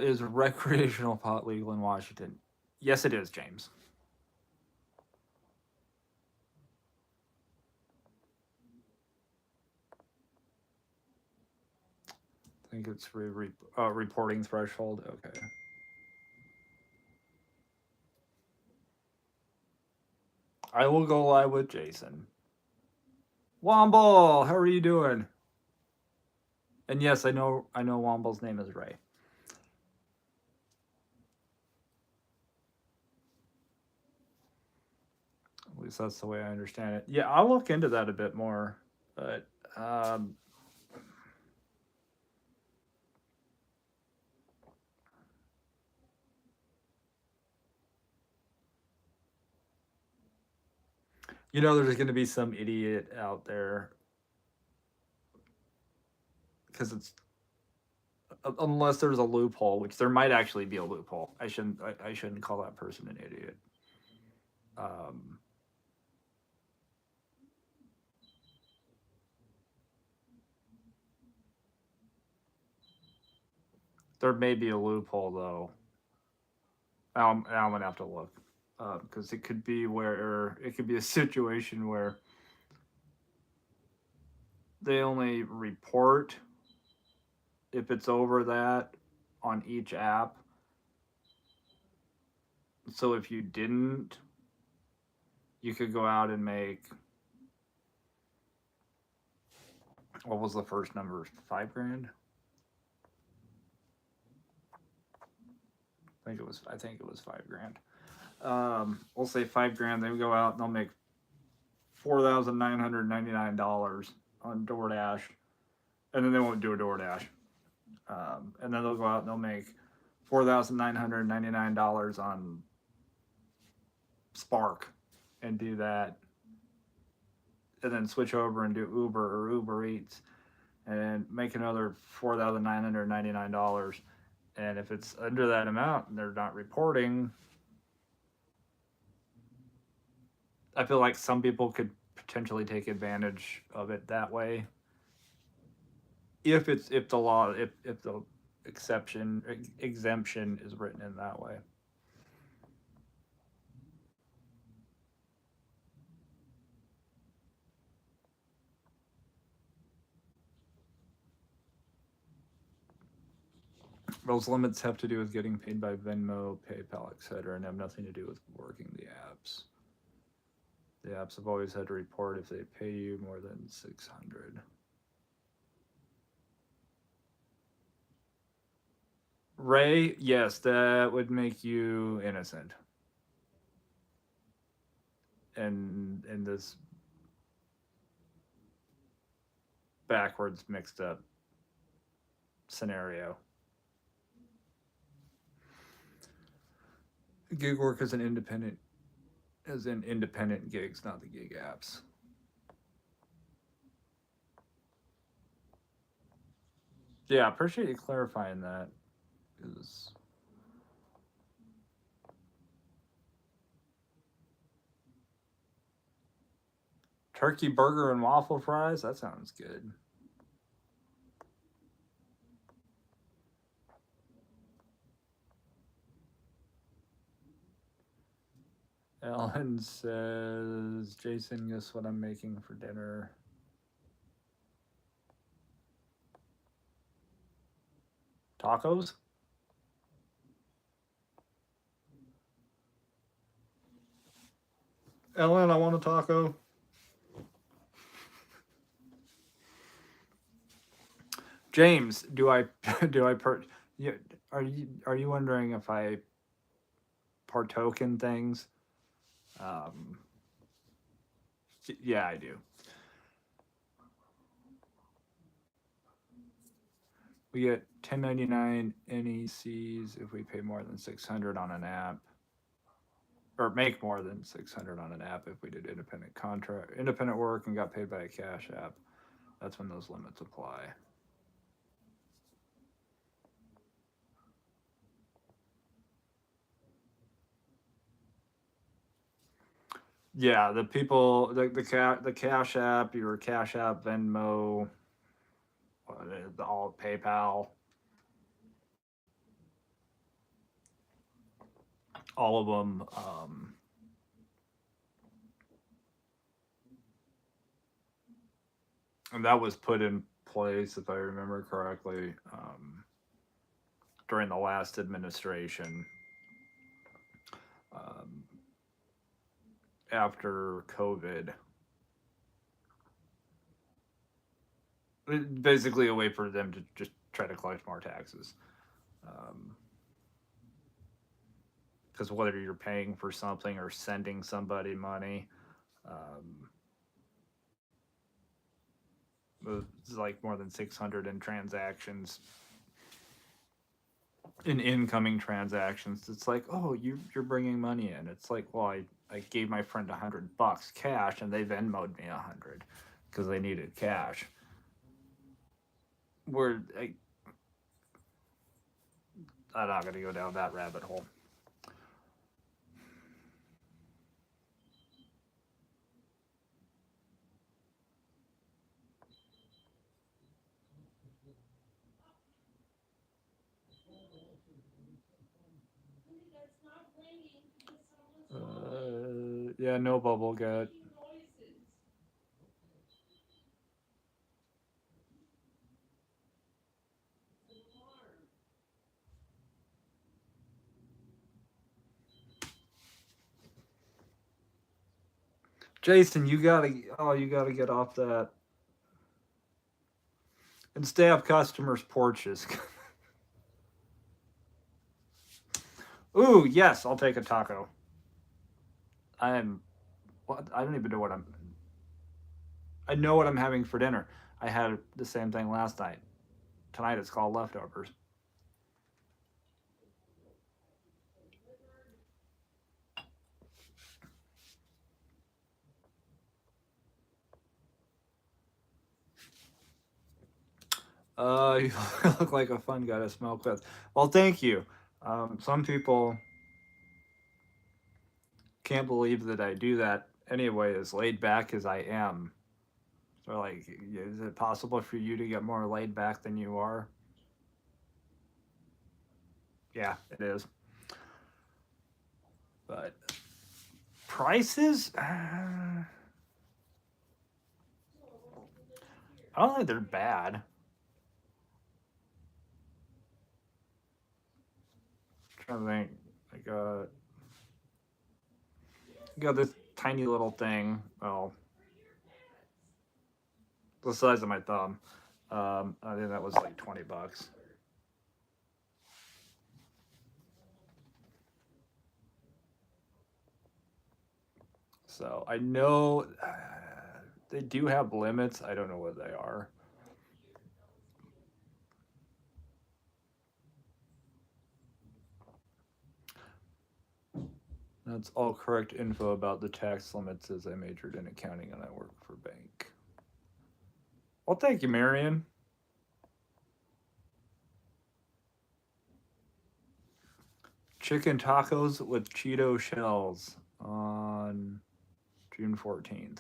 Is recreational pot legal in Washington? Yes, it is, James. I think it's reporting threshold. Okay. I will go live with Jason. Womble, how are you doing? And yes, I know Womble's name is Ray. At least that's the way I understand it. Yeah, I'll look into that a bit more. But you know, there's going to be some idiot out there because it's unless there's a loophole, which there might actually be a loophole. I shouldn't call that person an idiot. There may be a loophole though. I'm gonna have to look because it could be a situation where they only report if it's over that on each app. So if you didn't, you could go out and make, what was the first number? $5,000. I think it was $5,000. We'll say $5,000. They would go out and they'll make $4,999 on DoorDash, and then they won't do a DoorDash. And then they'll go out and they'll make $4,999 on Spark and do that, and then switch over and do Uber or Uber Eats and make another $4,999. And if it's under that amount and they're not reporting, I feel like some people could potentially take advantage of it that way. If the exemption is written in that way. Those limits have to do with getting paid by Venmo, PayPal, etc., and have nothing to do with working the apps. The apps have always had to report if they pay you more than 600. Ray, yes, that would make you innocent. And in this backwards, mixed up scenario. Gig work is an independent, as in independent gigs, not the gig apps. Yeah, appreciate you clarifying that. Is turkey burger and waffle fries? That sounds good. Ellen says, Jason, guess what I'm making for dinner? Tacos? Ellen, I want a taco. James, do I do I per you, are you wondering if I partoke in things? Um, yeah, I do. We get 1099 NECs if we pay more than 600 on an app, or make more than 600 on an app if we did independent work and got paid by a cash app. That's when those limits apply. Yeah, the people, the Cash App, your Cash App, Venmo, all PayPal, all of them. And that was put in place, if I remember correctly, during the last administration. Um, After COVID, basically a way for them to just try to collect more taxes. Because whether you're paying for something or sending somebody money, um, it's like more than 600 in transactions, in incoming transactions. It's like, oh, you're bringing money in. It's like, well, I gave my friend $100 cash and they Venmo'd me 100 because they needed cash. I'm not going to go down that rabbit hole. Yeah, no bubble gut. Jason, you gotta get off that and stay off customers' porches. Ooh, yes, I'll take a taco. I'm what? I don't even know what I'm. I know what I'm having for dinner. I had the same thing last night. Tonight it's called leftovers. You look like a fun guy to smoke with. Well, thank you. Some people can't believe that I do that anyway, as laid back as I am. So, like, is it possible for you to get more laid back than you are? Yeah, it is. But prices, I don't think they're bad. I'm trying to think, like, got this tiny little thing. Well, the size of my thumb. I think that was like $20. So I know they do have limits. I don't know what they are. That's all correct info about the tax limits as I majored in accounting and I work for bank. Well, thank you, Marion. Chicken tacos with Cheeto shells on June 14th.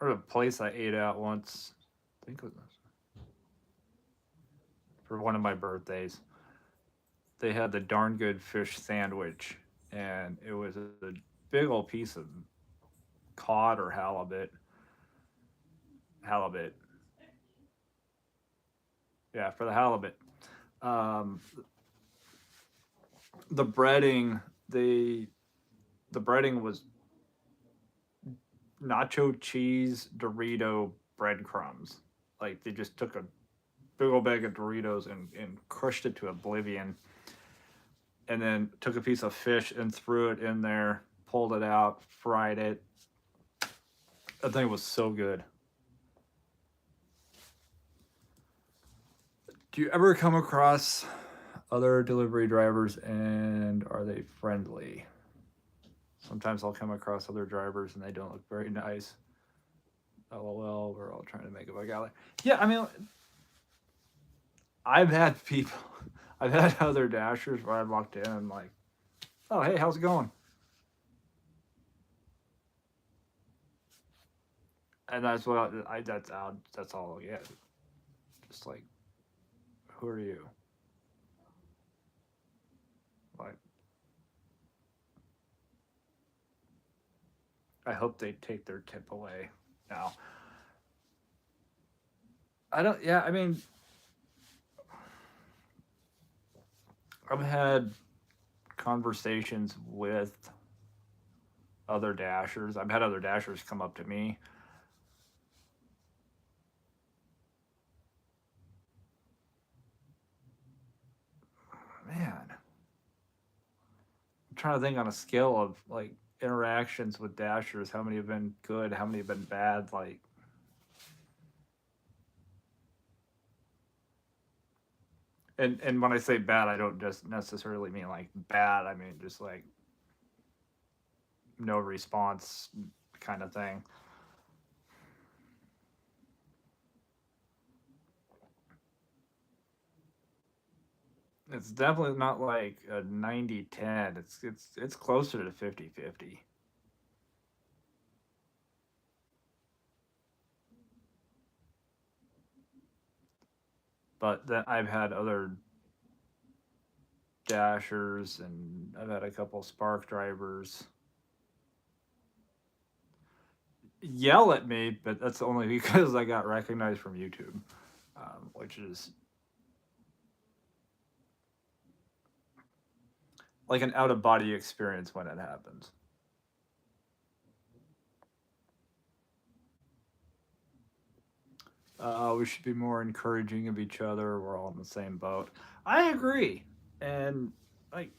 Or a place I ate at once. I think it was for one of my birthdays. They had the darn good fish sandwich, and it was a big old piece of cod or halibut. Halibut. Yeah, for the halibut. Um, the breading, the breading was nacho cheese Dorito breadcrumbs. Like they just took a big old bag of Doritos and crushed it to oblivion, and then took a piece of fish and threw it in there, pulled it out, fried it. That thing was so good. Do you ever come across other delivery drivers and are they friendly? Sometimes I'll come across other drivers and they don't look very nice. LOL, we're all trying to make a buck out. Yeah, I mean, I've had people, I've had other dashers where I walked in and like, oh hey, how's it going? And that's what that's all I get. Just like, who are you? Like, I hope they take their tip away now. I don't. Yeah, I mean, I've had conversations with other dashers. I've had other dashers come up to me. Man, I'm trying to think on a scale of like interactions with dashers, how many have been good, how many have been bad. Like, and when I say bad, I don't just necessarily mean like bad. I mean just like no response kind of thing. It's definitely not like a 90-10. It's closer to 50-50. But then I've had other dashers and I've had a couple spark drivers yell at me, but that's only because I got recognized from YouTube, which is like an out of body experience when it happens. We should be more encouraging of each other. We're all in the same boat. I agree. And like,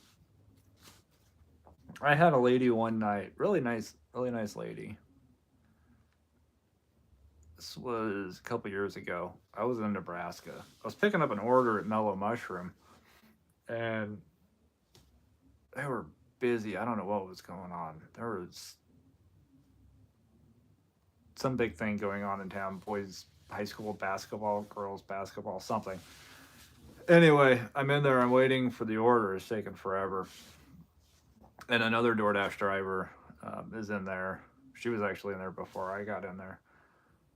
I had a lady one night, really nice lady. This was a couple years ago. I was in Nebraska. I was picking up an order at Mellow Mushroom, and they were busy. I don't know what was going on. There was some big thing going on in town. Boys high school basketball, girls basketball, something. Anyway, I'm in there. I'm waiting for the order. It's taking forever. And another DoorDash driver is in there. She was actually in there before I got in there.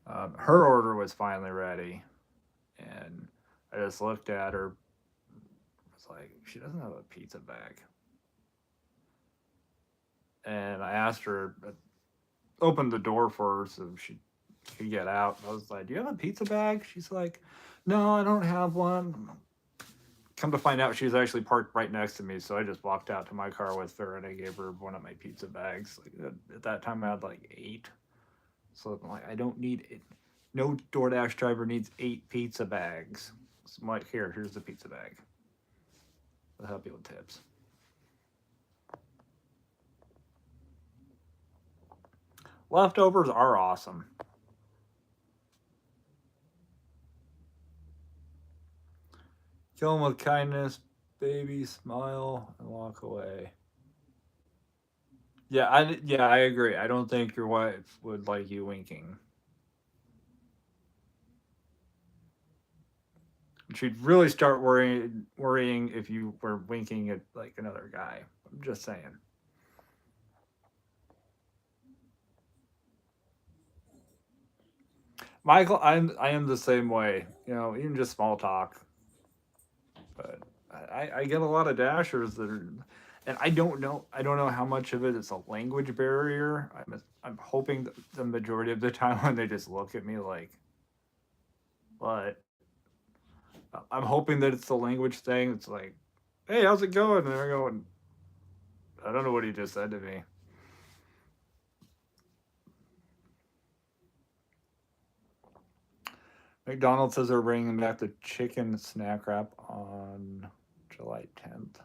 Her order was finally ready, and I just looked at her. Was like, she doesn't have a pizza bag. And I asked her, opened the door for her so she could get out. I was like, "Do you have a pizza bag?" She's like, "No, I don't have one." Come to find out, she was actually parked right next to me, so I just walked out to my car with her and I gave her one of my pizza bags. Like, at that time, I had like 8, so I'm like, I don't need it. No DoorDash driver needs 8 pizza bags. So I'm like, here's the pizza bag. I'll help you with tips. Leftovers are awesome. Kill them with kindness, baby, smile, and walk away. Yeah, I agree. I don't think your wife would like you winking. She'd really start worrying if you were winking at like another guy. I'm just saying. Michael, I am the same way. You know, even just small talk. But I get a lot of dashers that are, and I don't know how much of it is a language barrier. I'm hoping that the majority of the time when they just look at me like, what? I'm hoping that it's the language thing. It's like, hey, how's it going? And they're going, I don't know what he just said to me. McDonald's says they're bringing back the chicken snack wrap on July 10th.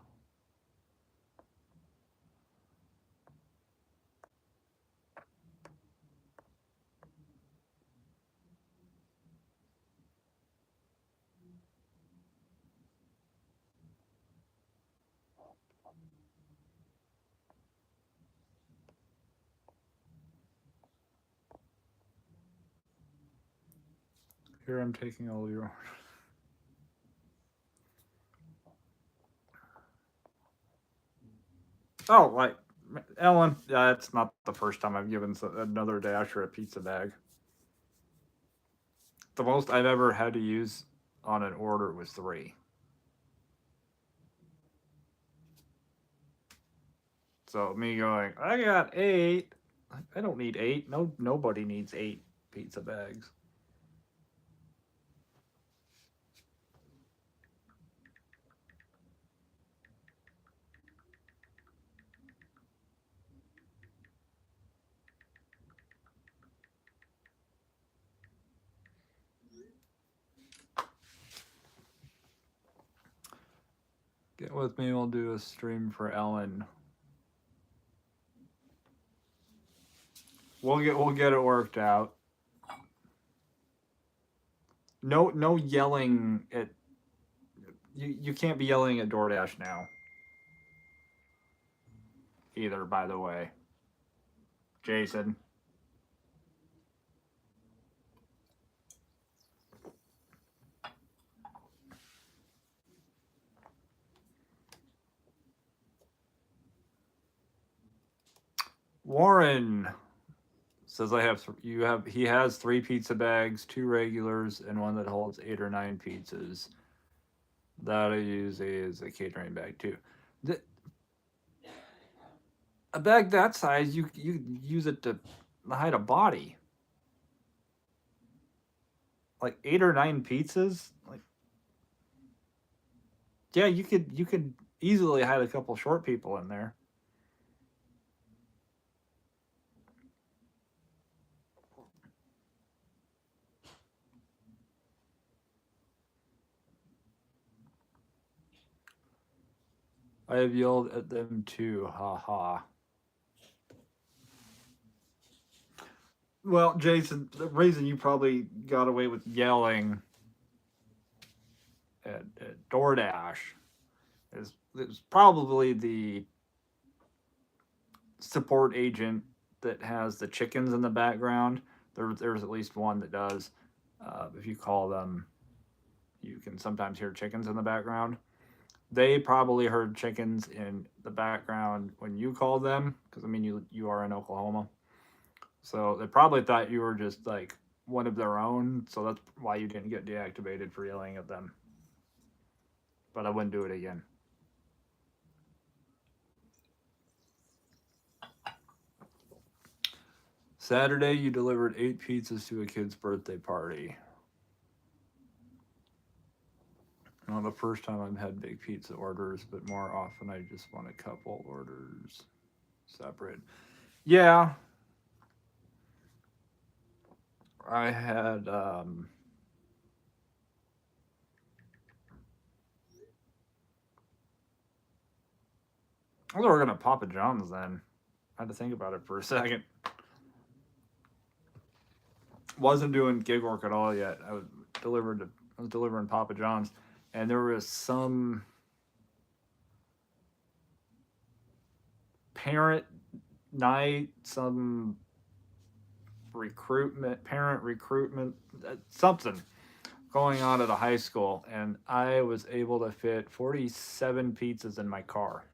Here I'm taking all your. Oh, like Ellen. Yeah, it's not the first time I've given another dasher a pizza bag. The most I've ever had to use on an order was 3. So me going, I got 8. I don't need 8. No, nobody needs 8 pizza bags. Get with me. We'll do a stream for Ellen. We'll get it worked out. No yelling at you can't be yelling at DoorDash now either, by the way. Jason. Warren says I have you have he has 3 pizza bags, 2 regulars, and one that holds 8 or 9 pizzas. That I use as a catering bag too. The, a bag that size, you use it to hide a body. Like 8 or 9 pizzas, like yeah, you could easily hide a couple short people in there. I have yelled at them too. Ha ha. Well, Jason, the reason you probably got away with yelling at DoorDash is probably the support agent that has the chickens in the background. There's at least one that does. If you call them, you can sometimes hear chickens in the background. They probably heard chickens in the background when you called them, because I mean you are in Oklahoma, so they probably thought you were just like one of their own. So that's why you didn't get deactivated for yelling at them. But I wouldn't do it again. Saturday, you delivered 8 pizzas to a kid's birthday party. Not the first time I've had big pizza orders, but more often I just want a couple orders separate. Yeah, I had. I thought we were gonna Papa John's then. I had to think about it for a second. Wasn't doing gig work at all yet. I was delivering Papa John's, and there was some parent night, some parent recruitment, something going on at a high school, and I was able to fit 47 pizzas in my car.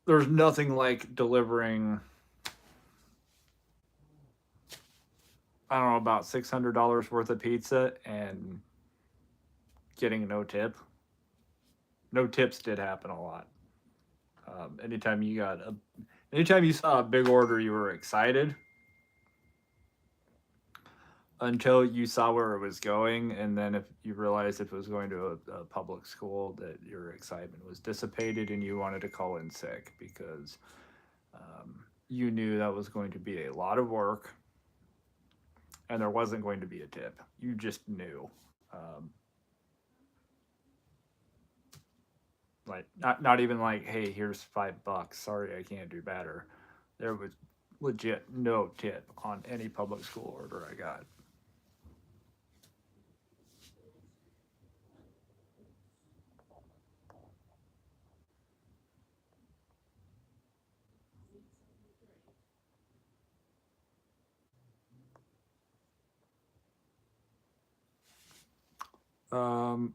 There's nothing like delivering, I don't know, about $600 worth of pizza and getting no tip. No tips did happen a lot. Anytime anytime you saw a big order, you were excited until you saw where it was going, and then if you realized if it was going to a public school, that your excitement was dissipated and you wanted to call in sick because you knew that was going to be a lot of work and there wasn't going to be a tip. You just knew. Like not even like, hey, here's $5. Sorry, I can't do better. There was legit no tip on any public school order I got.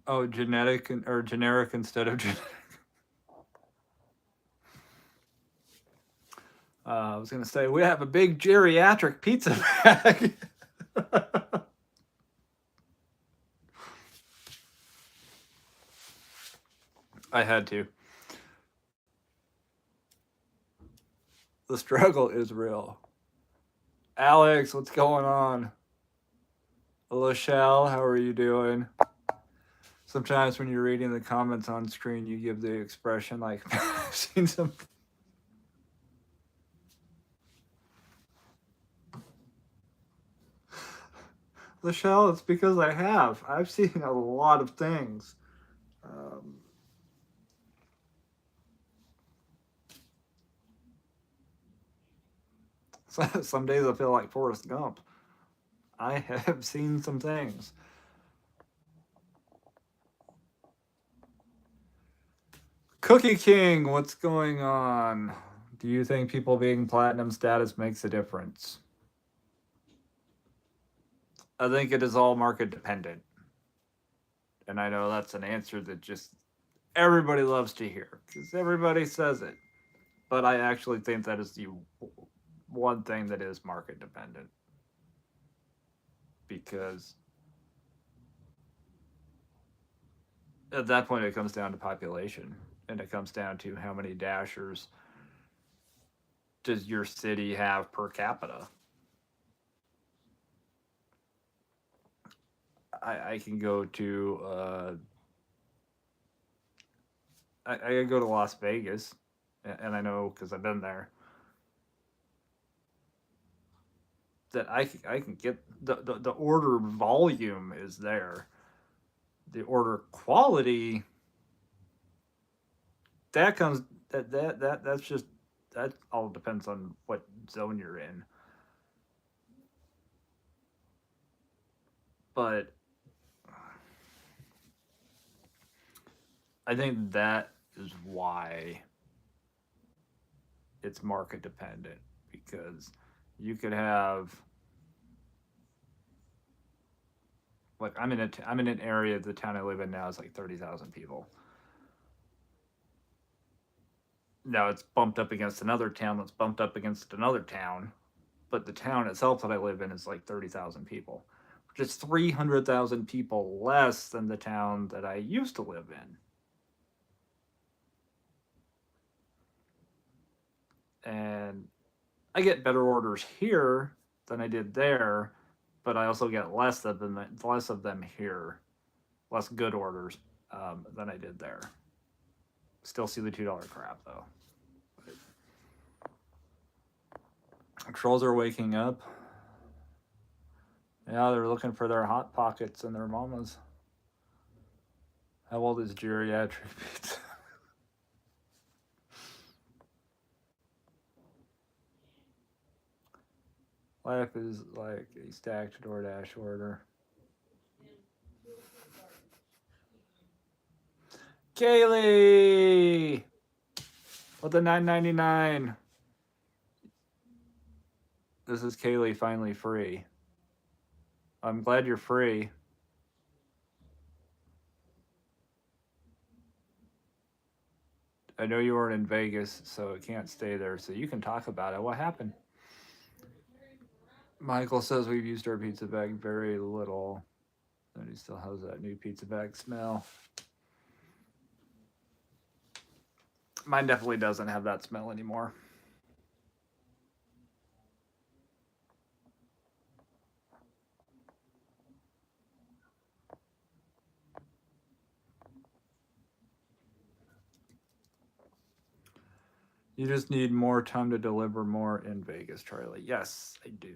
Oh, genetic or generic instead of genetic. I was gonna say we have a big geriatric pizza bag. I had to. The struggle is real. Alex, what's going on? Lachelle, how are you doing? Sometimes when you're reading the comments on screen, you give the expression like, I've seen some. Lachelle, it's because I have. I've seen a lot of things. Um, some days I feel like Forrest Gump. I have seen some things. Cookie King, what's going on? Do you think people being platinum status makes a difference? I think it is all market dependent. And I know that's an answer that just everybody loves to hear because everybody says it. But I actually think that is the one thing that is market dependent. Because at that point, it comes down to population and it comes down to how many dashers does your city have per capita. I can go to I can go to Las Vegas, and I know because I've been there that I can get the order volume is there. The order quality that comes that's just that all depends on what zone you're in. But I think that is why it's market dependent because you could have like I'm in an area of the town I live in now is like 30,000 people. Now it's bumped up against another town that's bumped up against another town, but the town itself that I live in is like 30,000 people, which is 300,000 people less than the town that I used to live in. And I get better orders here than I did there, but I also get less of them here, less good orders than I did there. Still see the $2 crap though. Trolls are waking up. Yeah, they're looking for their hot pockets and their mamas. How old is geriatric pizza? Life is like a stacked DoorDash order. Kaylee with the $9.99. This is Kaylee finally free. I'm glad you're free. I know you weren't in Vegas, so it can't stay there. So you can talk about it. What happened? Michael says we've used our pizza bag very little. And he still has that new pizza bag smell. Mine definitely doesn't have that smell anymore. You just need more time to deliver more in Vegas, Charlie. Yes, I do.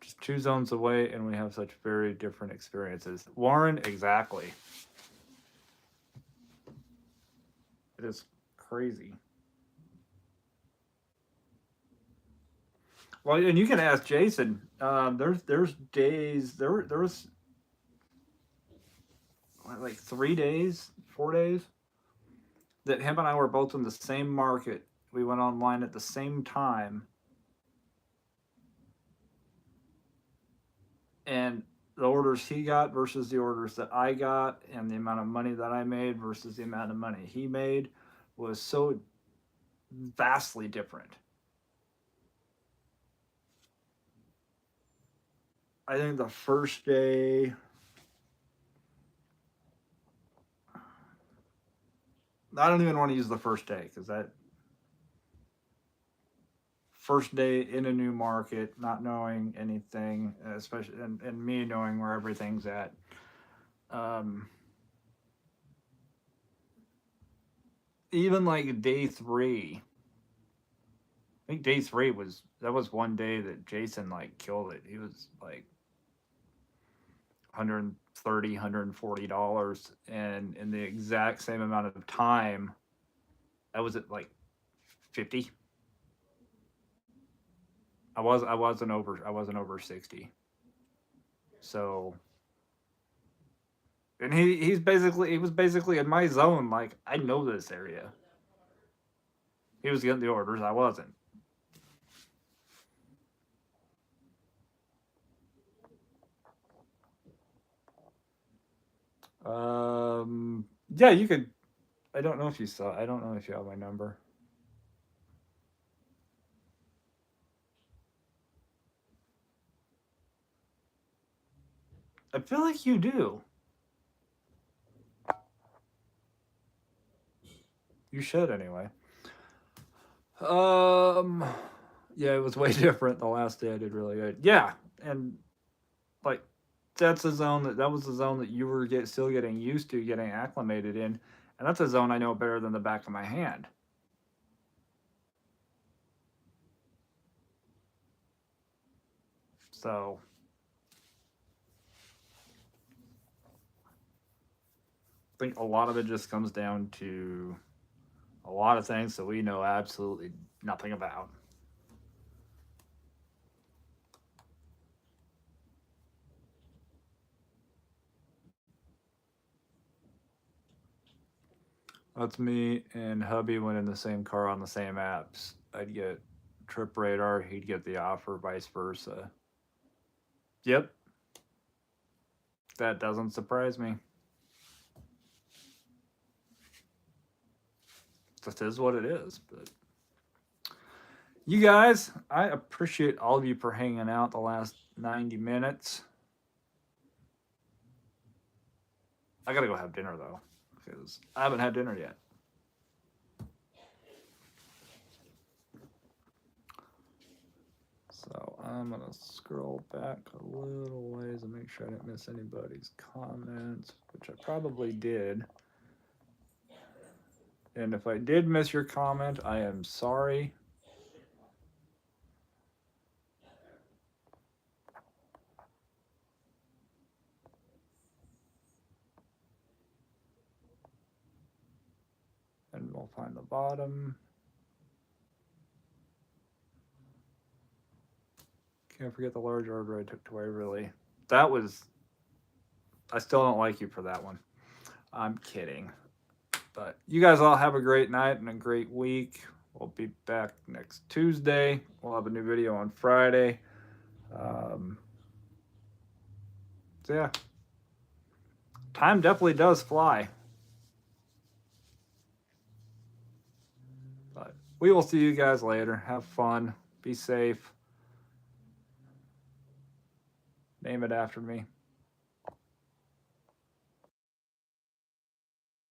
Just 2 zones away, and we have such very different experiences. Warren, exactly. It is crazy. Well, and you can ask Jason. There's days there was like 3 days, 4 days that him and I were both in the same market. We went online at the same time, and the orders he got versus the orders that I got, and the amount of money that I made versus the amount of money he made was so vastly different. I think the first day, I don't even want to use the first day because that first day in a new market, not knowing anything, especially and me knowing where everything's at. Even like day 3, I think day 3 was one day that Jason like killed it. He was like 130, $140, and in the exact same amount of time, I was at like 50. I wasn't over 60. So, and he was basically in my zone. Like, I know this area. He was getting the orders. I wasn't. Yeah, you could. I don't know if you saw. I don't know if you have my number. I feel like you do. You should anyway. Yeah, it was way different. The last day I did really good. Yeah, and like that's a zone that was the zone that you were still getting used to, getting acclimated in, and that's a zone I know better than the back of my hand. So I think a lot of it just comes down to a lot of things that we know absolutely nothing about. That's me and hubby went in the same car on the same apps. I'd get Trip Radar, he'd get the offer, vice versa. Yep, that doesn't surprise me. This is what it is. But you guys, I appreciate all of you for hanging out the last 90 minutes. I gotta go have dinner though, because I haven't had dinner yet. So I'm gonna scroll back a little ways and make sure I didn't miss anybody's comments, which I probably did. And if I did miss your comment, I am sorry. And we'll find the bottom. Can't forget the large order I took to Waverly. That was I still don't like you for that one. I'm kidding. But you guys all have a great night and a great week. We'll be back next Tuesday. We'll have a new video on Friday. So yeah, time definitely does fly. But we will see you guys later. Have fun. Be safe. Name it after me.